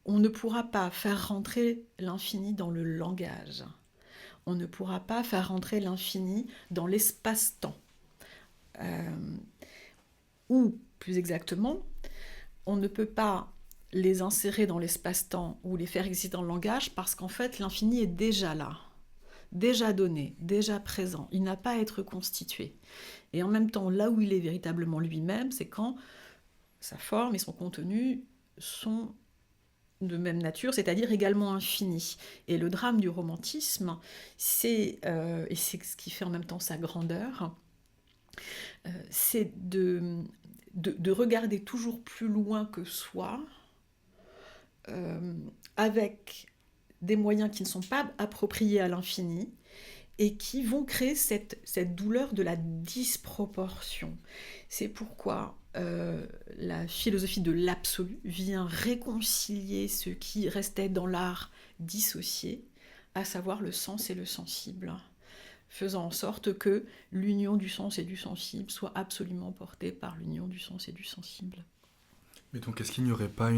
on ne pourra pas faire rentrer l'infini dans le langage. On ne pourra pas faire rentrer l'infini dans l'espace-temps. Ou, plus exactement, on ne peut pas les insérer dans l'espace-temps ou les faire exister dans le langage parce qu'en fait, l'infini est déjà là, déjà donné, déjà présent. Il n'a pas à être constitué. Et en même temps, là où il est véritablement lui-même, c'est quand sa forme et son contenu sont de même nature, c'est-à-dire également infinis. Et le drame du romantisme, et c'est ce qui fait en même temps sa grandeur, c'est de regarder toujours plus loin que soi avec des moyens qui ne sont pas appropriés à l'infini et qui vont créer cette douleur de la disproportion. C'est pourquoi la philosophie de l'absolu vient réconcilier ce qui restait dans l'art dissocié, à savoir le sens et le sensible, faisant en sorte que l'union du sens et du sensible soit absolument portée par l'union du sens et du sensible. Mais donc, est-ce qu'il n'y aurait pas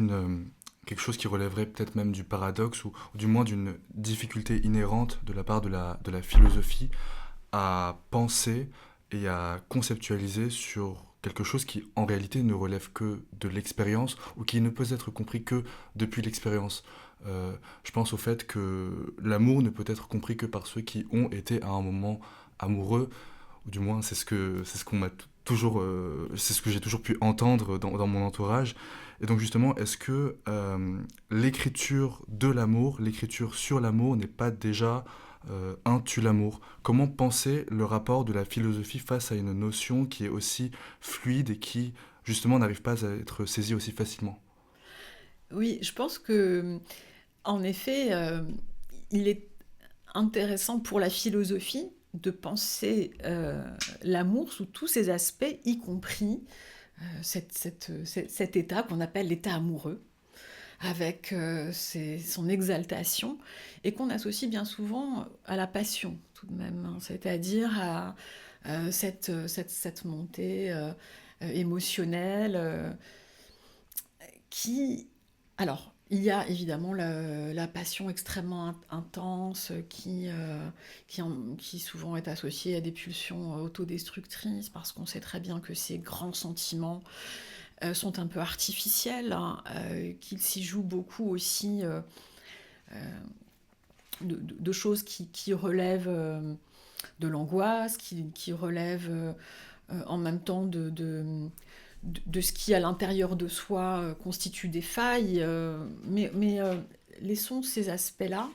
quelque chose qui relèverait peut-être même du paradoxe ou du moins d'une difficulté inhérente de la part de la philosophie à penser et à conceptualiser sur quelque chose qui en réalité ne relève que de l'expérience ou qui ne peut être compris que depuis l'expérience. Je pense au fait que l'amour ne peut être compris que par ceux qui ont été à un moment amoureux, ou du moins c'est ce qu'on m'a toujours, c'est ce que j'ai toujours pu entendre dans mon entourage. Et donc justement, est-ce que l'écriture de l'amour, l'écriture sur l'amour n'est pas déjà un tue l'amour? Comment penser le rapport de la philosophie face à une notion qui est aussi fluide et qui justement n'arrive pas à être saisie aussi facilement? Oui, je pense que, en effet, il est intéressant pour la philosophie de penser l'amour sous tous ses aspects, y compris cet état qu'on appelle l'état amoureux, avec son exaltation, et qu'on associe bien souvent à la passion, tout de même, hein, c'est-à-dire à cette montée émotionnelle qui... Alors, il y a évidemment la passion extrêmement intense qui souvent est associée à des pulsions autodestructrices, parce qu'on sait très bien que ces grands sentiments sont un peu artificiels, hein, qu'il s'y joue beaucoup aussi de choses qui relèvent de l'angoisse, qui relèvent en même temps de ce qui, à l'intérieur de soi, constitue des failles, mais laissons ces aspects-là,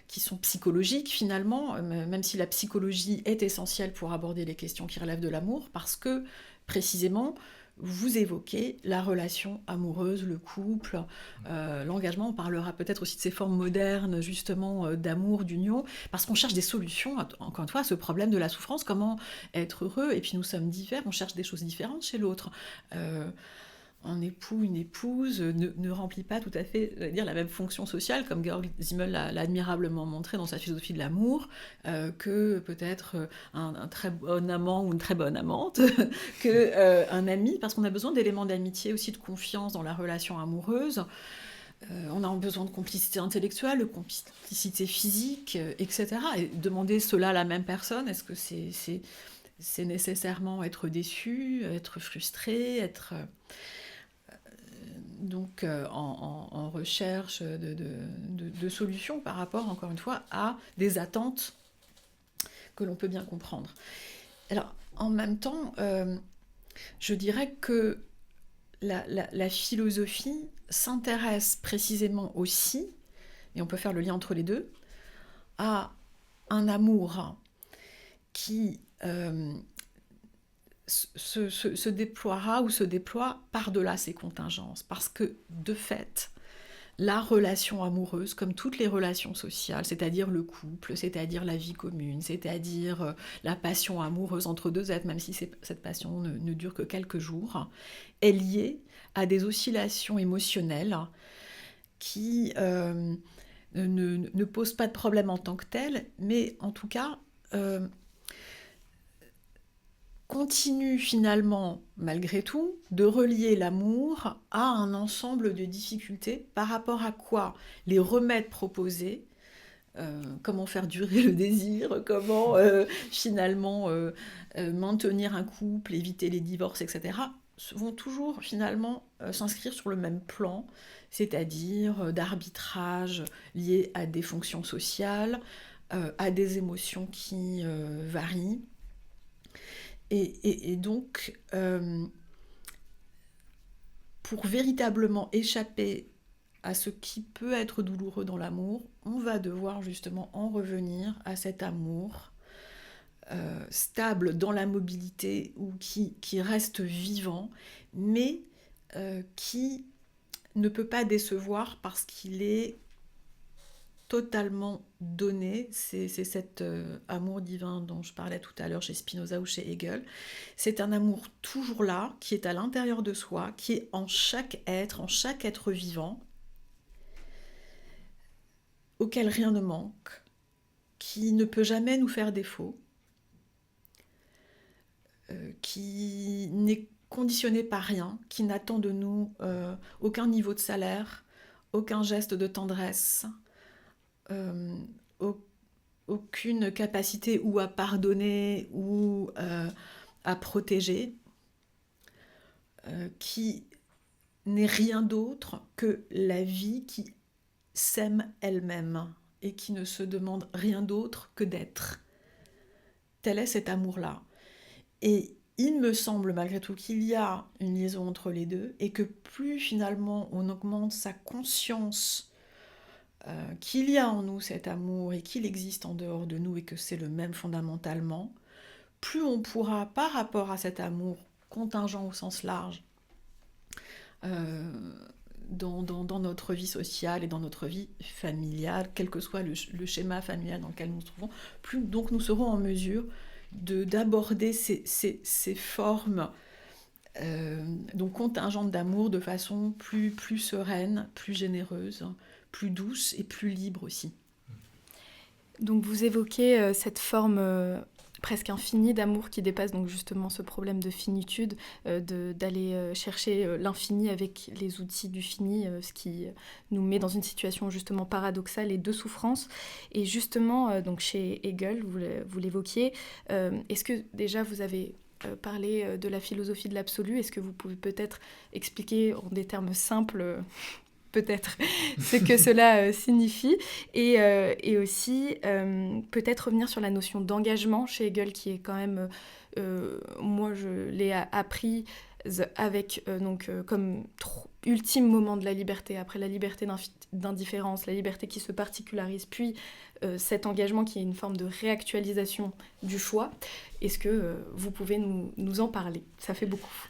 qui sont psychologiques finalement, même si la psychologie est essentielle pour aborder les questions qui relèvent de l'amour, parce que, précisément, vous évoquez la relation amoureuse, le couple, l'engagement. On parlera peut-être aussi de ces formes modernes, justement, d'amour, d'union, parce qu'on cherche des solutions, encore une fois, à ce problème de la souffrance, comment être heureux, et puis nous sommes divers, on cherche des choses différentes chez l'autre. Un époux, une épouse ne remplit pas tout à fait la même fonction sociale, comme Georg Simmel l'a admirablement montré dans sa philosophie de l'amour, que peut-être un très bon amant ou une très bonne amante, qu'un ami, parce qu'on a besoin d'éléments d'amitié, aussi de confiance dans la relation amoureuse. On a besoin de complicité intellectuelle, de complicité physique, etc. Et demander cela à la même personne, est-ce que c'est nécessairement être déçu, être frustré, être... donc en recherche de solutions par rapport, encore une fois, à des attentes que l'on peut bien comprendre. Alors, en même temps, je dirais que la philosophie s'intéresse précisément aussi, et on peut faire le lien entre les deux, à un amour qui se déploiera ou se déploie par-delà ces contingences. Parce que, de fait, la relation amoureuse, comme toutes les relations sociales, c'est-à-dire le couple, c'est-à-dire la vie commune, c'est-à-dire la passion amoureuse entre deux êtres, même si cette passion ne dure que quelques jours, est liée à des oscillations émotionnelles qui ne posent pas de problème en tant que telles, mais en tout cas... continue finalement, malgré tout, de relier l'amour à un ensemble de difficultés par rapport à quoi les remèdes proposés, comment faire durer le désir, comment finalement maintenir un couple, éviter les divorces, etc., vont toujours finalement s'inscrire sur le même plan, c'est-à-dire d'arbitrage lié à des fonctions sociales, à des émotions qui varient. Et donc, pour véritablement échapper à ce qui peut être douloureux dans l'amour, on va devoir justement en revenir à cet amour stable dans la mobilité ou qui reste vivant, mais qui ne peut pas décevoir parce qu'il est totalement donné. C'est cet amour divin dont je parlais tout à l'heure chez Spinoza ou chez Hegel. C'est un amour toujours là, qui est à l'intérieur de soi, qui est en chaque être vivant, auquel rien ne manque, qui ne peut jamais nous faire défaut, qui n'est conditionné par rien, qui n'attend de nous aucun niveau de salaire, aucun geste de tendresse, aucune capacité ou à pardonner ou à protéger, qui n'est rien d'autre que la vie qui s'aime elle-même et qui ne se demande rien d'autre que d'être. Tel est cet amour-là. Et il me semble malgré tout qu'il y a une liaison entre les deux et que plus finalement on augmente sa conscience qu'il y a en nous cet amour et qu'il existe en dehors de nous et que c'est le même fondamentalement, plus on pourra, par rapport à cet amour contingent au sens large, dans notre vie sociale et dans notre vie familiale, quel que soit le schéma familial dans lequel nous nous trouvons, plus donc nous serons en mesure d'aborder ces formes donc contingentes d'amour de façon plus sereine, plus généreuse, plus douce et plus libre aussi. Donc vous évoquez cette forme presque infinie d'amour qui dépasse donc justement ce problème de finitude, d'aller chercher l'infini avec les outils du fini, ce qui nous met dans une situation justement paradoxale et de souffrance. Et justement, donc chez Hegel, vous l'évoquiez, est-ce que déjà vous avez parlé de la philosophie de l'absolu? Est-ce que vous pouvez peut-être expliquer en des termes simples peut-être ce que cela signifie, et aussi peut-être revenir sur la notion d'engagement chez Hegel qui est quand même, moi je l'ai appris avec comme ultime moment de la liberté, après la liberté d'indifférence, la liberté qui se particularise, puis cet engagement qui est une forme de réactualisation du choix. Est-ce que vous pouvez nous en parler? Ça fait beaucoup.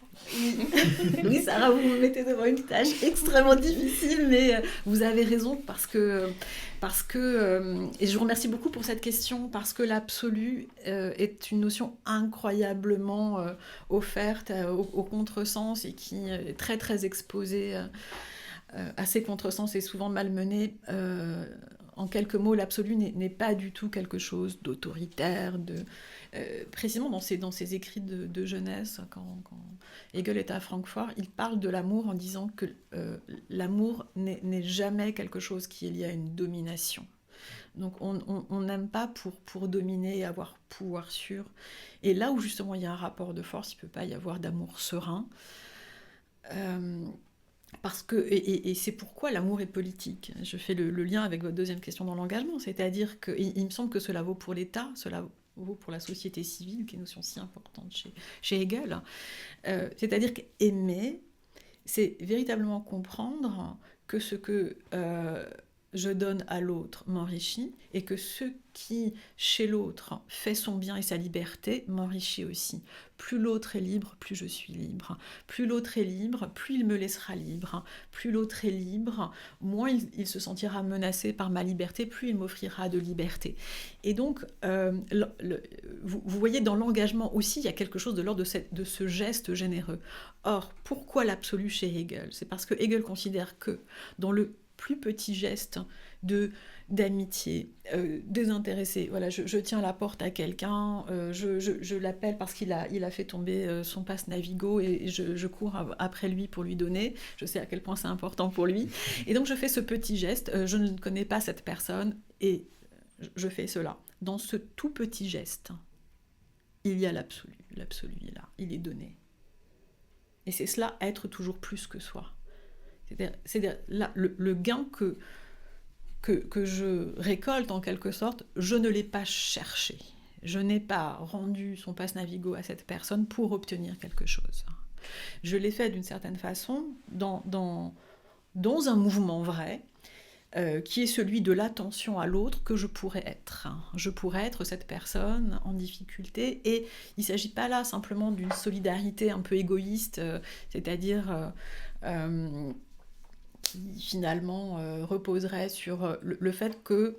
Oui, Sarah, vous me mettez devant une tâche extrêmement difficile, mais vous avez raison parce que et je vous remercie beaucoup pour cette question, parce que l'absolu est une notion incroyablement offerte au contresens et qui est très très exposée à ces contresens et souvent malmenée. En quelques mots, l'absolu n'est pas du tout quelque chose d'autoritaire, précisément dans ses écrits de jeunesse, quand Hegel est à Francfort, il parle de l'amour en disant que l'amour n'est jamais quelque chose qui est lié à une domination. Donc on n'aime pas pour dominer et avoir pouvoir sur. Et là où justement il y a un rapport de force, il ne peut pas y avoir d'amour serein. Parce que, et c'est pourquoi l'amour est politique. Je fais le lien avec votre deuxième question dans l'engagement, c'est-à-dire qu'il me semble que cela vaut pour l'État, cela vaut pour la société civile, qui est une notion si importante chez Hegel. C'est-à-dire qu'aimer, c'est véritablement comprendre que ce que je donne à l'autre m'enrichit, et que ce qui, chez l'autre, fait son bien et sa liberté, m'enrichit aussi. Plus l'autre est libre, plus je suis libre. Plus l'autre est libre, plus il me laissera libre. Plus l'autre est libre, moins il se sentira menacé par ma liberté, plus il m'offrira de liberté. Et donc, vous voyez, dans l'engagement aussi, il y a quelque chose de l'ordre de ce geste généreux. Or, pourquoi l'absolu chez Hegel? C'est parce que Hegel considère que dans le plus petit geste d'amitié, désintéressé. Voilà, je tiens la porte à quelqu'un, je l'appelle parce qu'il a fait tomber son passe Navigo et je cours après lui pour lui donner. Je sais à quel point c'est important pour lui. Et donc je fais ce petit geste, je ne connais pas cette personne et je fais cela. Dans ce tout petit geste, il y a l'absolu. L'absolu est là, il est donné. Et c'est cela, être toujours plus que soi. C'est-à-dire là, le gain que je récolte en quelque sorte, je ne l'ai pas cherché. Je n'ai pas rendu son passe Navigo à cette personne pour obtenir quelque chose. Je l'ai fait d'une certaine façon dans un mouvement vrai, qui est celui de l'attention à l'autre que je pourrais être. Je pourrais être cette personne en difficulté, et il ne s'agit pas là simplement d'une solidarité un peu égoïste, c'est-à-dire qui finalement reposerait sur le fait que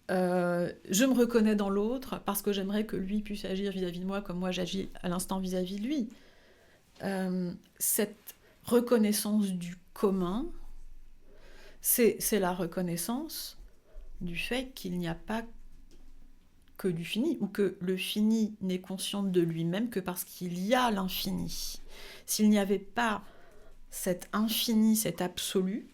je me reconnais dans l'autre parce que j'aimerais que lui puisse agir vis-à-vis de moi comme moi j'agis à l'instant vis-à-vis de lui. Cette reconnaissance du commun, c'est la reconnaissance du fait qu'il n'y a pas que du fini, ou que le fini n'est conscient de lui-même que parce qu'il y a l'infini. S'il n'y avait pas cet infini, cet absolu,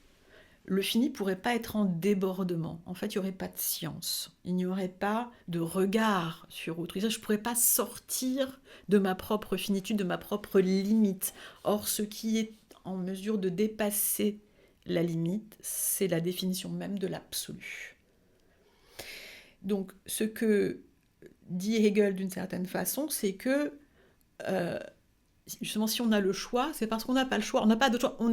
le fini ne pourrait pas être en débordement. En fait, il n'y aurait pas de science. Il n'y aurait pas de regard sur autrui. Je ne pourrais pas sortir de ma propre finitude, de ma propre limite. Or, ce qui est en mesure de dépasser la limite, c'est la définition même de l'absolu. Donc, ce que dit Hegel d'une certaine façon, c'est que justement, si on a le choix, c'est parce qu'on n'a pas le choix. On n'a pas de choix. On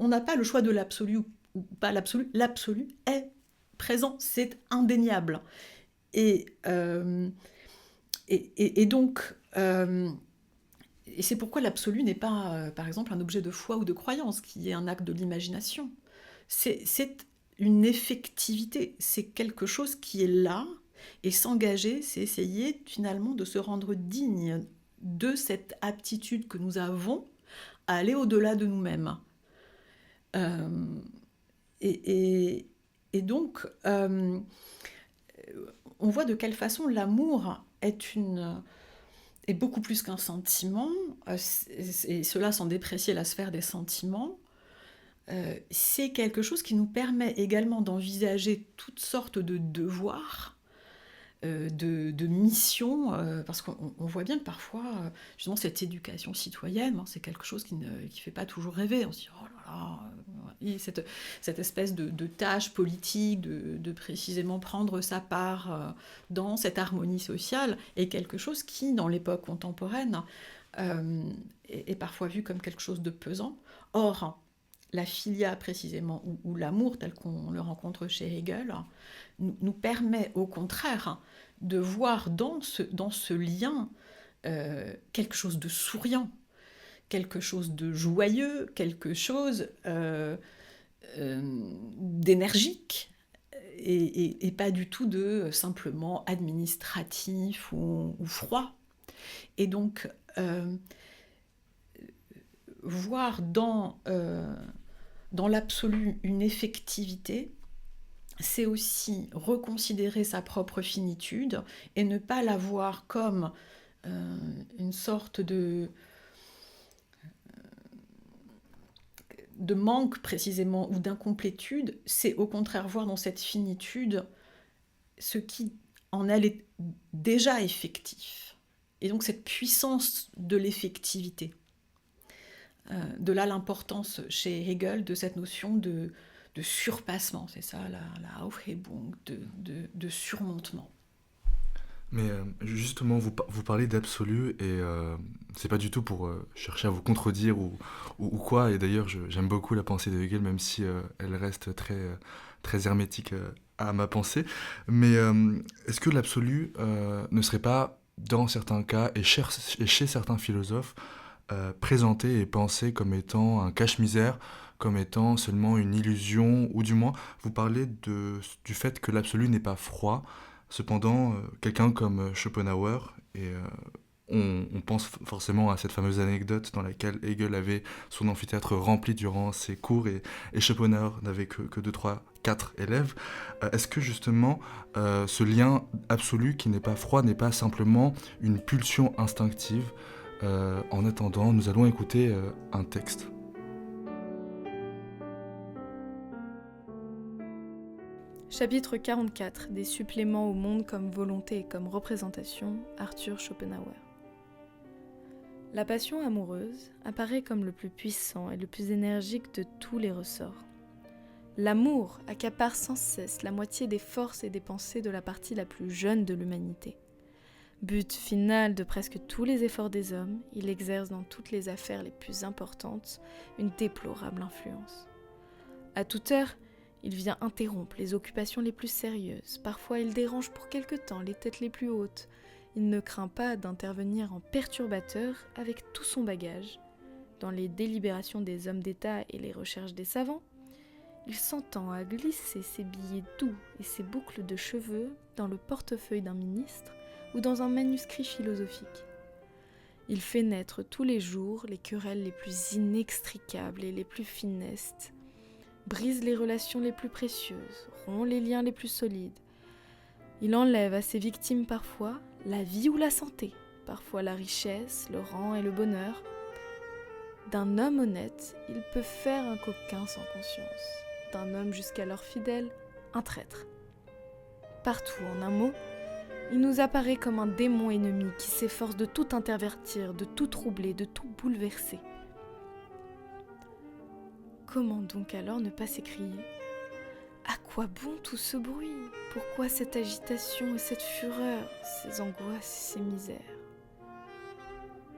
n'a pas le choix de l'absolu ou pas l'absolu. L'absolu est présent, c'est indéniable. Et donc, et c'est pourquoi l'absolu n'est pas, par exemple, un objet de foi ou de croyance, qui est un acte de l'imagination. C'est une effectivité, c'est quelque chose qui est là, et s'engager, c'est essayer finalement de se rendre digne de cette aptitude que nous avons à aller au-delà de nous-mêmes. Et donc, on voit de quelle façon l'amour est beaucoup plus qu'un sentiment, et cela sans déprécier la sphère des sentiments. C'est quelque chose qui nous permet également d'envisager toutes sortes de devoirs, de missions, parce qu'on voit bien que parfois, justement, cette éducation citoyenne, c'est quelque chose qui ne fait pas toujours rêver. On se dit, oh là là, cette espèce de tâche politique, de précisément prendre sa part dans cette harmonie sociale, est quelque chose qui, dans l'époque contemporaine, est parfois vu comme quelque chose de pesant. Or, la philia, précisément, ou l'amour tel qu'on le rencontre chez Hegel, nous permet au contraire de voir dans ce lien quelque chose de souriant, quelque chose de joyeux, quelque chose d'énergique, et pas du tout de simplement administratif ou froid. Et donc, voir dans l'absolu une effectivité, c'est aussi reconsidérer sa propre finitude et ne pas la voir comme une sorte de manque précisément ou d'incomplétude. C'est au contraire voir dans cette finitude ce qui en elle est déjà effectif. Et donc cette puissance de l'effectivité. De là l'importance chez Hegel de cette notion de surpassement, c'est ça, la Aufhebung, de surmontement. Mais justement, vous parlez d'absolu, et c'est pas du tout pour chercher à vous contredire ou quoi, et d'ailleurs j'aime beaucoup la pensée de Hegel, même si elle reste très hermétique à ma pensée, mais est-ce que l'absolu ne serait pas, dans certains cas, et chez certains philosophes, présenté et pensé comme étant un cache-misère, comme étant seulement une illusion, ou du moins, vous parlez du fait que l'absolu n'est pas froid. Cependant, quelqu'un comme Schopenhauer, et on pense forcément à cette fameuse anecdote dans laquelle Hegel avait son amphithéâtre rempli durant ses cours, et Schopenhauer n'avait que 2, 3, 4 élèves. Est-ce que justement, ce lien absolu qui n'est pas froid n'est pas simplement une pulsion instinctive? En attendant, nous allons écouter un texte. Chapitre 44, des suppléments au monde comme volonté et comme représentation, Arthur Schopenhauer. La passion amoureuse apparaît comme le plus puissant et le plus énergique de tous les ressorts. L'amour accapare sans cesse la moitié des forces et des pensées de la partie la plus jeune de l'humanité. But final de presque tous les efforts des hommes, il exerce dans toutes les affaires les plus importantes une déplorable influence. À toute heure, il vient interrompre les occupations les plus sérieuses, parfois il dérange pour quelque temps les têtes les plus hautes, il ne craint pas d'intervenir en perturbateur avec tout son bagage, dans les délibérations des hommes d'État et les recherches des savants, il s'entend à glisser ses billets doux et ses boucles de cheveux dans le portefeuille d'un ministre ou dans un manuscrit philosophique. Il fait naître tous les jours les querelles les plus inextricables et les plus funestes, brise les relations les plus précieuses, rompt les liens les plus solides. Il enlève à ses victimes parfois la vie ou la santé, parfois la richesse, le rang et le bonheur. D'un homme honnête, il peut faire un coquin sans conscience, d'un homme jusqu'alors fidèle, un traître. Partout, en un mot, il nous apparaît comme un démon ennemi qui s'efforce de tout intervertir, de tout troubler, de tout bouleverser. Comment donc alors ne pas s'écrier ? À quoi bon tout ce bruit ? Pourquoi cette agitation et cette fureur, ces angoisses et ces misères ?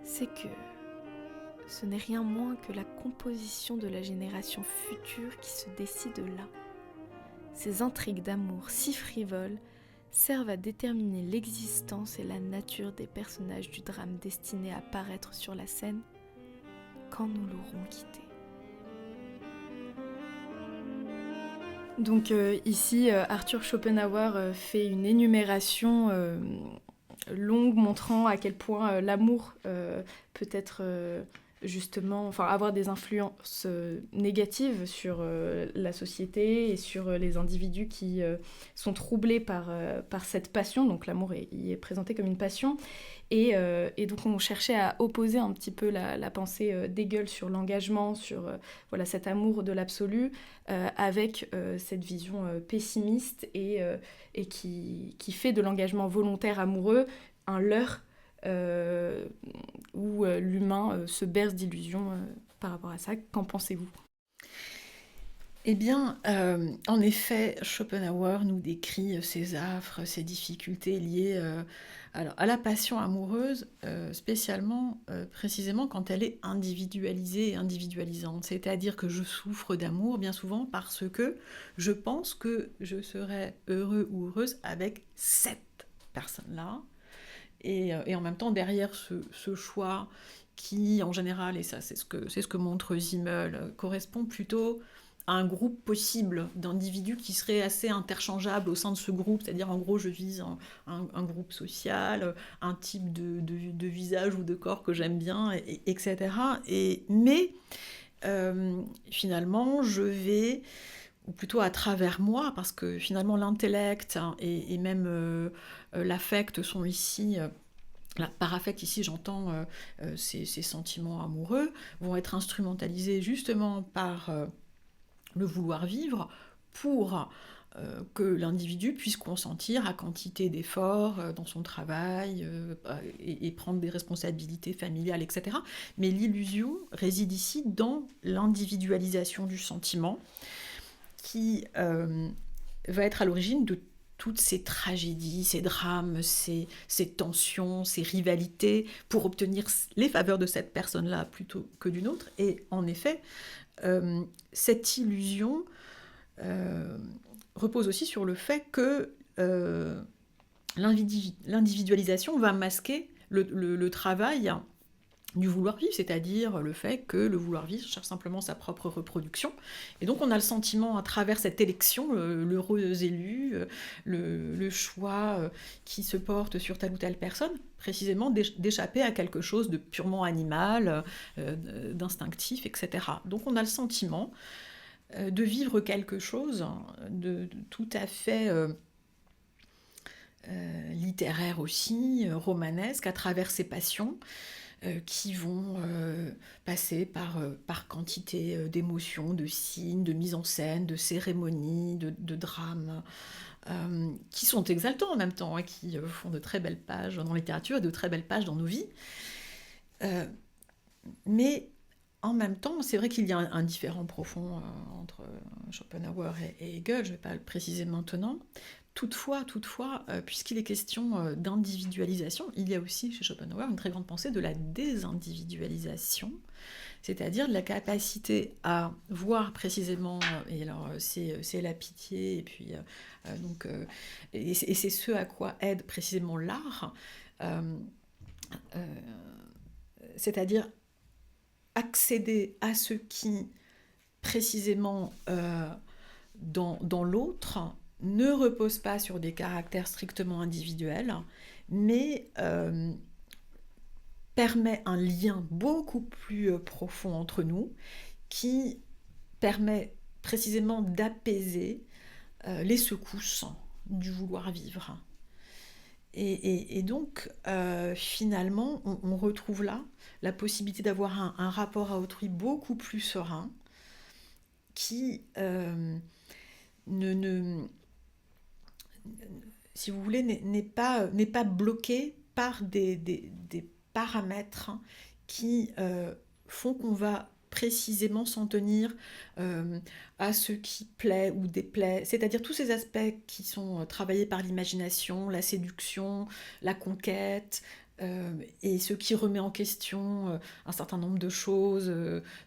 C'est que ce n'est rien moins que la composition de la génération future qui se décide là. Ces intrigues d'amour si frivoles servent à déterminer l'existence et la nature des personnages du drame destinés à paraître sur la scène quand nous l'aurons quitté. Donc ici, Arthur Schopenhauer fait une énumération longue montrant à quel point l'amour peut être avoir des influences négatives sur la société et sur les individus qui sont troublés par cette passion. Donc l'amour y est présenté comme une passion. Et donc on cherchait à opposer un petit peu la pensée d'Hegel sur l'engagement, sur cet amour de l'absolu, avec cette vision pessimiste et qui fait de l'engagement volontaire amoureux un leurre où l'humain se berce d'illusions par rapport à ça. Qu'en pensez-vous ? Eh bien, en effet, Schopenhauer nous décrit ces affres, ces difficultés liées à la passion amoureuse, spécialement, précisément quand elle est individualisée et individualisante. C'est-à-dire que je souffre d'amour bien souvent parce que je pense que je serai heureux ou heureuse avec cette personne-là. Et en même temps, derrière ce choix qui, en général, et ça c'est ce que montre Simmel, correspond plutôt à un groupe possible d'individus qui seraient assez interchangeables au sein de ce groupe, c'est-à-dire en gros je vise un groupe social, un type de visage ou de corps que j'aime bien, etc. Mais finalement je vais, ou plutôt à travers moi, parce que finalement l'intellect et même l'affect sont ici... Par affect, ici, j'entends ces sentiments amoureux, vont être instrumentalisés justement par le vouloir vivre pour que l'individu puisse consentir à quantité d'efforts dans son travail et prendre des responsabilités familiales, etc. Mais l'illusion réside ici dans l'individualisation du sentiment qui va être à l'origine de toutes ces tragédies, ces drames, ces tensions, ces rivalités, pour obtenir les faveurs de cette personne-là plutôt que d'une autre. Et en effet, cette illusion repose aussi sur le fait que l'individualisation va masquer le travail du vouloir vivre, c'est-à-dire le fait que le vouloir vivre cherche simplement sa propre reproduction. Et donc on a le sentiment, à travers cette élection, l'heureux élu, le choix qui se porte sur telle ou telle personne, précisément d'échapper à quelque chose de purement animal, d'instinctif, etc. Donc on a le sentiment de vivre quelque chose de tout à fait... littéraire aussi, romanesque, à travers ses passions, qui vont passer par quantité d'émotions, de signes, de mise en scène, de cérémonies, de drames, qui sont exaltants en même temps, hein, qui font de très belles pages dans la littérature et de très belles pages dans nos vies. Mais en même temps, c'est vrai qu'il y a un différend profond entre Schopenhauer et Hegel, je ne vais pas le préciser maintenant. Toutefois, puisqu'il est question d'individualisation, il y a aussi chez Schopenhauer une très grande pensée de la désindividualisation, c'est-à-dire de la capacité à voir précisément, et alors c'est la pitié, et puis et c'est ce à quoi aide précisément l'art, c'est-à-dire accéder à ce qui, précisément dans l'autre, ne repose pas sur des caractères strictement individuels, mais permet un lien beaucoup plus profond entre nous, qui permet précisément d'apaiser les secousses du vouloir vivre. Et donc, finalement, on retrouve là la possibilité d'avoir un rapport à autrui beaucoup plus serein, qui si vous voulez, n'est pas bloqué par des paramètres qui font qu'on va précisément s'en tenir à ce qui plaît ou déplaît, c'est-à-dire tous ces aspects qui sont travaillés par l'imagination, la séduction, la conquête, et ce qui remet en question un certain nombre de choses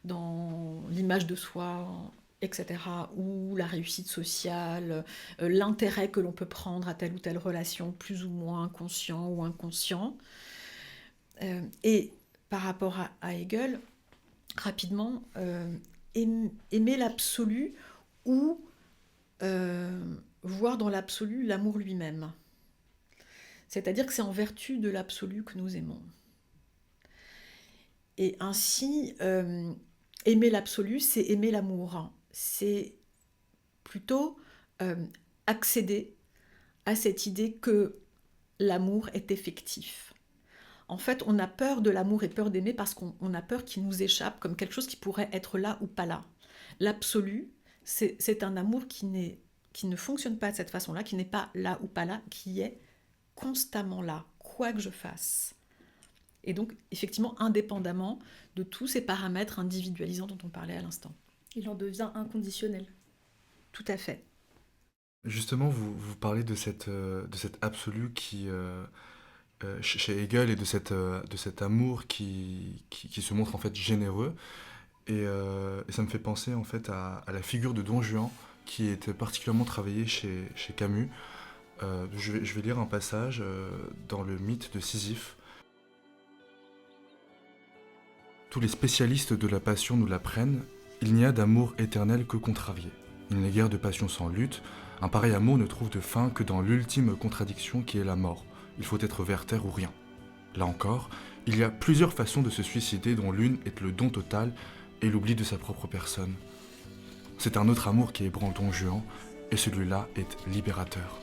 dans l'image de soi, etc., ou la réussite sociale, l'intérêt que l'on peut prendre à telle ou telle relation, plus ou moins conscient ou inconscient. Et par rapport à Hegel, rapidement, aimer l'absolu ou voir dans l'absolu l'amour lui-même. C'est-à-dire que c'est en vertu de l'absolu que nous aimons. Et ainsi, aimer l'absolu, c'est aimer l'amour. C'est plutôt accéder à cette idée que l'amour est effectif. En fait, on a peur de l'amour et peur d'aimer parce qu'on a peur qu'il nous échappe comme quelque chose qui pourrait être là ou pas là. L'absolu, c'est un amour qui ne fonctionne pas de cette façon-là, qui n'est pas là ou pas là, qui est constamment là, quoi que je fasse. Et donc, effectivement, indépendamment de tous ces paramètres individualisants dont on parlait à l'instant. Il en devient inconditionnel. Tout à fait. Justement, vous parlez de cet absolu qui, chez Hegel, et de cet amour qui se montre en fait généreux. Et ça me fait penser en fait à la figure de Don Juan, qui était particulièrement travaillée chez Camus. Je vais lire un passage dans le mythe de Sisyphe. Tous les spécialistes de la passion nous l'apprennent, il n'y a d'amour éternel que contrarié. Il n'est guère de passion sans lutte, un pareil amour ne trouve de fin que dans l'ultime contradiction qui est la mort. Il faut être Werther ou rien. Là encore, il y a plusieurs façons de se suicider dont l'une est le don total et l'oubli de sa propre personne. C'est un autre amour qui ébranle Don Juan, et celui-là est libérateur.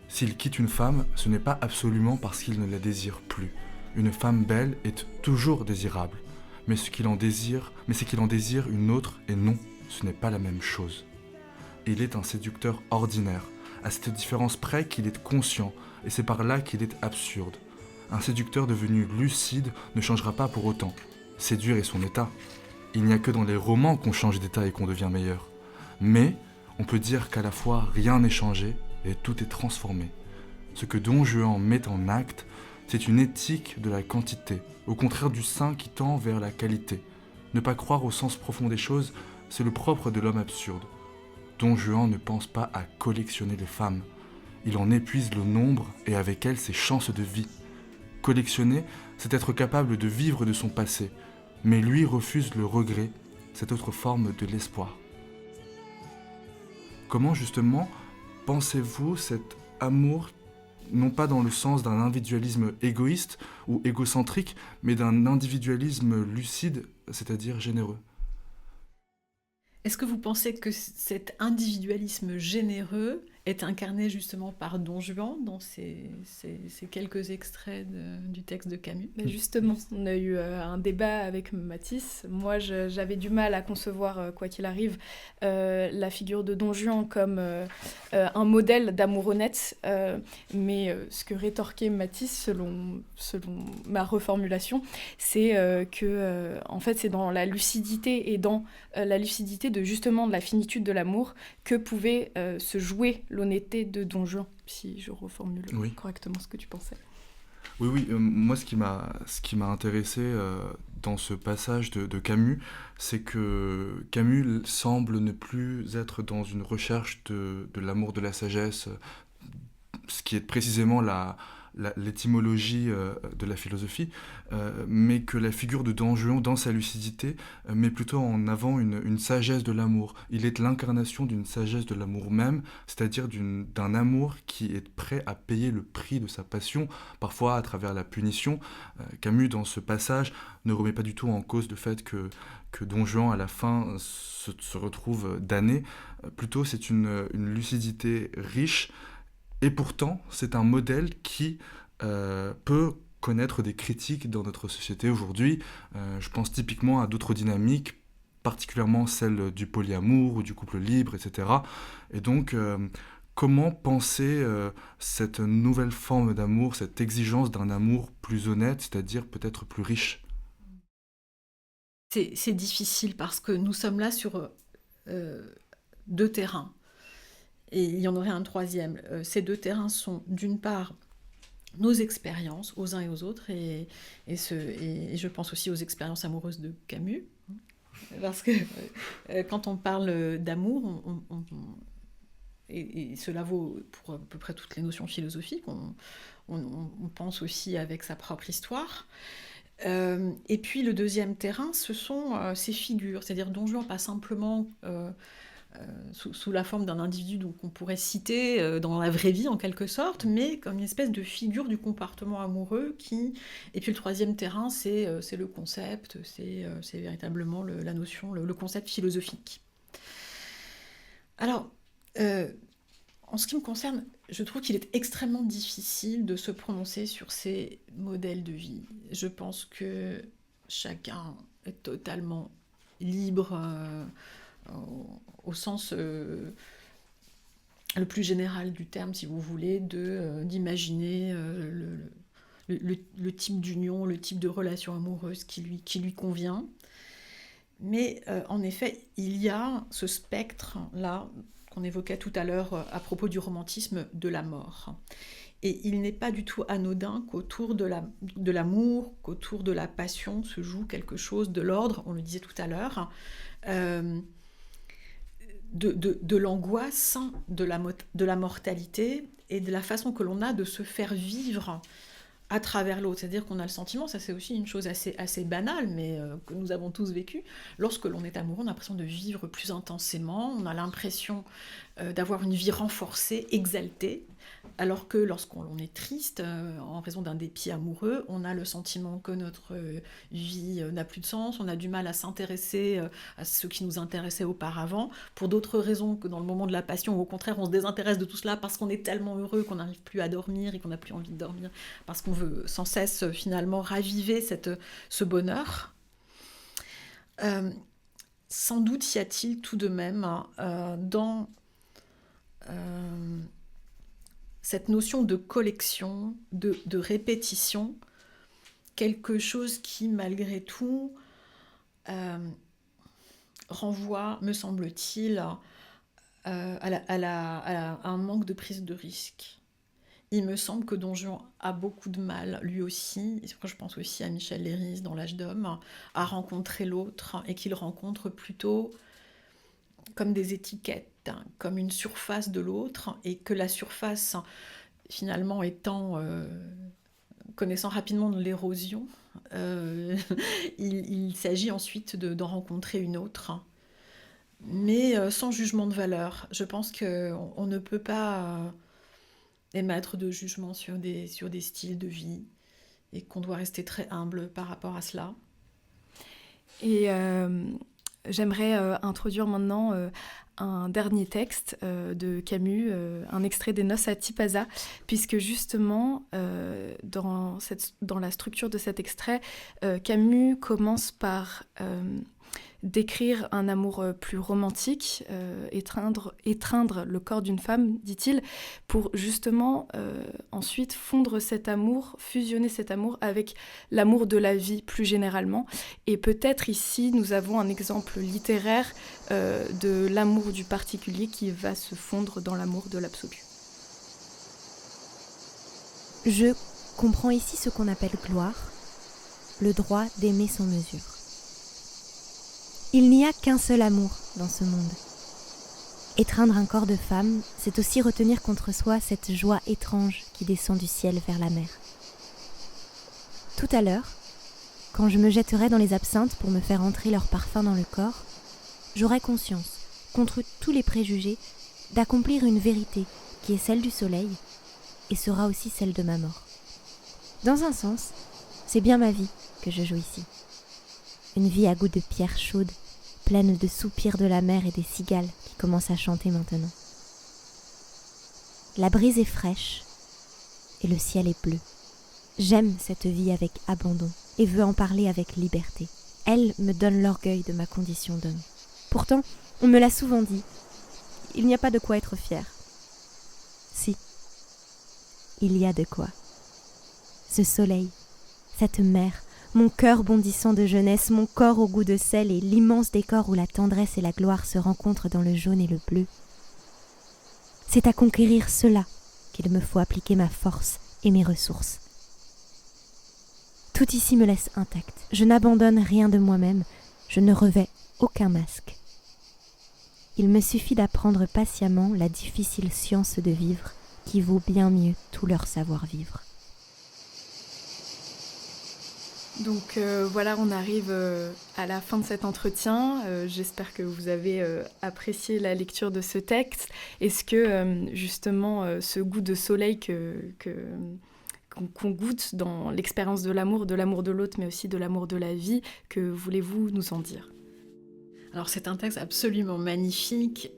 S'il quitte une femme, ce n'est pas absolument parce qu'il ne la désire plus. Une femme belle est toujours désirable, mais c'est qu'il en désire une autre, et non, ce n'est pas la même chose. Il est un séducteur ordinaire, à cette différence près qu'il est conscient, et c'est par là qu'il est absurde. Un séducteur devenu lucide ne changera pas pour autant. Séduire est son état. Il n'y a que dans les romans qu'on change d'état et qu'on devient meilleur. Mais on peut dire qu'à la fois rien n'est changé et tout est transformé. Ce que Don Juan met en acte, c'est une éthique de la quantité, au contraire du saint qui tend vers la qualité. Ne pas croire au sens profond des choses, c'est le propre de l'homme absurde. Don Juan ne pense pas à collectionner les femmes. Il en épuise le nombre et avec elles ses chances de vie. Collectionner, c'est être capable de vivre de son passé, mais lui refuse le regret, cette autre forme de l'espoir. Comment justement pensez-vous cet amour, non pas dans le sens d'un individualisme égoïste ou égocentrique, mais d'un individualisme lucide, c'est-à-dire généreux ? Est-ce que vous pensez que cet individualisme généreux est incarné justement par Don Juan dans ces quelques extraits du texte de Camus ? Mais justement, on a eu un débat avec Matisse. Moi, j'avais du mal à concevoir, quoi qu'il arrive, la figure de Don Juan comme un modèle d'amour honnête. Mais ce que rétorquait Matisse, selon ma reformulation, c'est que, en fait, c'est dans la lucidité et dans la lucidité de la finitude de l'amour que pouvait se jouer l'honnêteté de Don Juan, si je reformule correctement ce que tu pensais. Oui, moi ce qui m'a intéressé dans ce passage de Camus, c'est que Camus semble ne plus être dans une recherche de l'amour de la sagesse, ce qui est précisément l'étymologie de la philosophie, mais que la figure de Don Juan, dans sa lucidité, met plutôt en avant une sagesse de l'amour. Il est l'incarnation d'une sagesse de l'amour même, c'est-à-dire d'un amour qui est prêt à payer le prix de sa passion, parfois à travers la punition. Camus, dans ce passage, ne remet pas du tout en cause le fait que Don Juan, à la fin, se retrouve damné. Plutôt, c'est une lucidité riche, et pourtant, c'est un modèle qui peut connaître des critiques dans notre société aujourd'hui. Je pense typiquement à d'autres dynamiques, particulièrement celle du polyamour ou du couple libre, etc. Et donc, comment penser cette nouvelle forme d'amour, cette exigence d'un amour plus honnête, c'est-à-dire peut-être plus riche ? C'est difficile parce que nous sommes là sur 2 terrains. Et il y en aurait un troisième. Ces 2 terrains sont d'une part nos expériences aux uns et aux autres, et je pense aussi aux expériences amoureuses de Camus. Parce que quand on parle d'amour, et cela vaut pour à peu près toutes les notions philosophiques, on pense aussi avec sa propre histoire. Et puis le deuxième terrain, ce sont ces figures, c'est-à-dire Don Juan, pas simplement sous la forme d'un individu qu'on pourrait citer dans la vraie vie en quelque sorte, mais comme une espèce de figure du comportement amoureux Et puis le troisième terrain, c'est le concept, c'est véritablement la notion, le concept philosophique. Alors, en ce qui me concerne, je trouve qu'il est extrêmement difficile de se prononcer sur ces modèles de vie. Je pense que chacun est totalement libre au sens le plus général du terme, si vous voulez, d'imaginer le type d'union, le type de relation amoureuse qui lui convient. Mais en effet, il y a ce spectre-là qu'on évoquait tout à l'heure à propos du romantisme de la mort. Et il n'est pas du tout anodin qu'autour de l'amour, qu'autour de la passion se joue quelque chose de l'ordre, on le disait tout à l'heure, de l'angoisse, de la mortalité et de la façon que l'on a de se faire vivre à travers l'autre. C'est-à-dire qu'on a le sentiment, ça c'est aussi une chose assez banale, mais que nous avons tous vécu, lorsque l'on est amoureux, on a l'impression de vivre plus intensément, on a l'impression d'avoir une vie renforcée, exaltée, alors que lorsqu'on est triste, en raison d'un dépit amoureux, on a le sentiment que notre vie n'a plus de sens, on a du mal à s'intéresser à ce qui nous intéressait auparavant, pour d'autres raisons que dans le moment de la passion, ou au contraire, on se désintéresse de tout cela parce qu'on est tellement heureux qu'on n'arrive plus à dormir et qu'on n'a plus envie de dormir, parce qu'on veut sans cesse finalement raviver ce bonheur. Sans doute y a-t-il tout de même dans cette notion de collection, de répétition, quelque chose qui, malgré tout, renvoie, me semble-t-il, à un manque de prise de risque. Il me semble que Don Juan a beaucoup de mal, lui aussi, et je pense aussi à Michel Leiris dans L'Âge d'homme, à rencontrer l'autre, et qu'il rencontre plutôt comme des étiquettes, comme une surface de l'autre, et que la surface, finalement, connaissant rapidement de l'érosion, il s'agit ensuite d'en rencontrer une autre, mais sans jugement de valeur. Je pense qu'on ne peut pas émettre de jugement sur des styles de vie, et qu'on doit rester très humble par rapport à cela. Et j'aimerais introduire maintenant un dernier texte de Camus, un extrait des Noces à Tipaza, puisque justement, dans la structure de cet extrait, Camus commence par décrire un amour plus romantique, étreindre le corps d'une femme, dit-il, pour justement ensuite fondre cet amour, fusionner cet amour avec l'amour de la vie plus généralement. Et peut-être ici, nous avons un exemple littéraire de l'amour du particulier qui va se fondre dans l'amour de l'absolu. Je comprends ici ce qu'on appelle gloire, le droit d'aimer sans mesure. Il n'y a qu'un seul amour dans ce monde. Étreindre un corps de femme, c'est aussi retenir contre soi cette joie étrange qui descend du ciel vers la mer. Tout à l'heure, quand je me jetterai dans les absinthes pour me faire entrer leur parfum dans le corps, j'aurai conscience, contre tous les préjugés, d'accomplir une vérité qui est celle du soleil et sera aussi celle de ma mort. Dans un sens, c'est bien ma vie que je joue ici. Une vie à goût de pierre chaude, pleine de soupirs de la mer et des cigales qui commencent à chanter maintenant. La brise est fraîche et le ciel est bleu. J'aime cette vie avec abandon et veux en parler avec liberté. Elle me donne l'orgueil de ma condition d'homme. Pourtant, on me l'a souvent dit, il n'y a pas de quoi être fier. Si, il y a de quoi. Ce soleil, cette mer, mon cœur bondissant de jeunesse, mon corps au goût de sel et l'immense décor où la tendresse et la gloire se rencontrent dans le jaune et le bleu. C'est à conquérir cela qu'il me faut appliquer ma force et mes ressources. Tout ici me laisse intact. Je n'abandonne rien de moi-même, je ne revêts aucun masque. Il me suffit d'apprendre patiemment la difficile science de vivre qui vaut bien mieux tout leur savoir-vivre. Donc voilà, on arrive à la fin de cet entretien. J'espère que vous avez apprécié la lecture de ce texte. Est-ce que justement ce goût de soleil qu'on goûte dans l'expérience de l'amour de l'autre, mais aussi de l'amour de la vie, que voulez-vous nous en dire ? Alors c'est un texte absolument magnifique.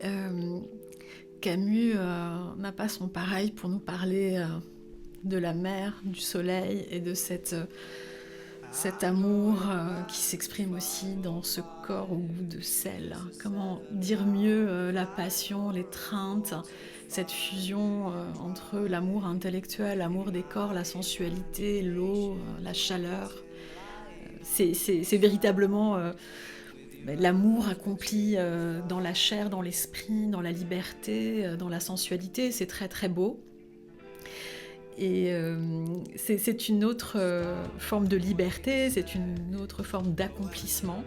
Camus n'a pas son pareil pour nous parler de la mer, du soleil et de cet amour qui s'exprime aussi dans ce corps au goût de sel. Comment dire mieux la passion, l'étreinte, cette fusion entre l'amour intellectuel, l'amour des corps, la sensualité, l'eau, la chaleur. C'est véritablement l'amour accompli dans la chair, dans l'esprit, dans la liberté, dans la sensualité. C'est très très beau. Et c'est une autre forme de liberté, c'est une autre forme d'accomplissement.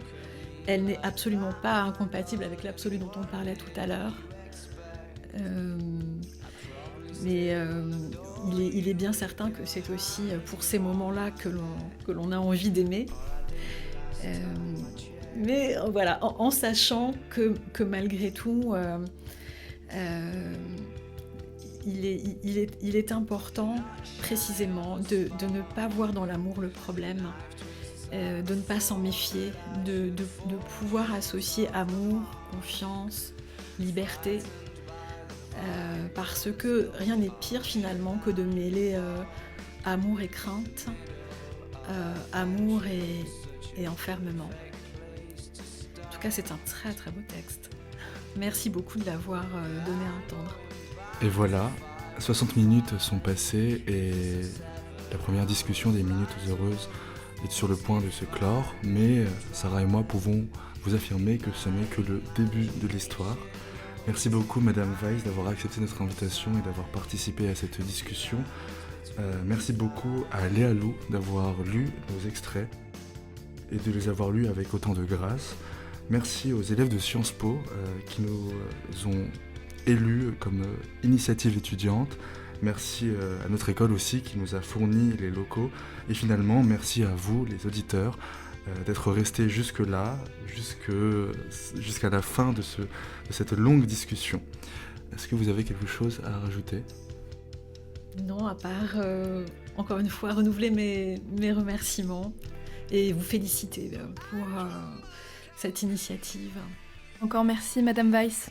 Elle n'est absolument pas incompatible avec l'absolu dont on parlait tout à l'heure. Mais il est bien certain que c'est aussi pour ces moments-là que l'on a envie d'aimer. Mais voilà, en sachant que malgré tout... Il est important précisément de ne pas voir dans l'amour le problème, de ne pas s'en méfier, de pouvoir associer amour, confiance, liberté, parce que rien n'est pire finalement que de mêler amour et crainte, amour et enfermement. En tout cas, c'est un très très beau texte. Merci beaucoup de l'avoir donné à entendre. Et voilà, 60 minutes sont passées et la première discussion des Minutes Heureuses est sur le point de se clore, mais Sarah et moi pouvons vous affirmer que ce n'est que le début de l'histoire. Merci beaucoup Madame Weiss d'avoir accepté notre invitation et d'avoir participé à cette discussion. Merci beaucoup à Léa Lou d'avoir lu nos extraits et de les avoir lus avec autant de grâce. Merci aux élèves de Sciences Po qui nous ont élus comme initiative étudiante. Merci à notre école aussi qui nous a fourni les locaux. Et finalement, merci à vous, les auditeurs, d'être restés jusque-là, jusqu'à la fin de cette longue discussion. Est-ce que vous avez quelque chose à rajouter ? Non, à part, encore une fois, renouveler mes remerciements et vous féliciter pour cette initiative. Encore merci Madame Weiss.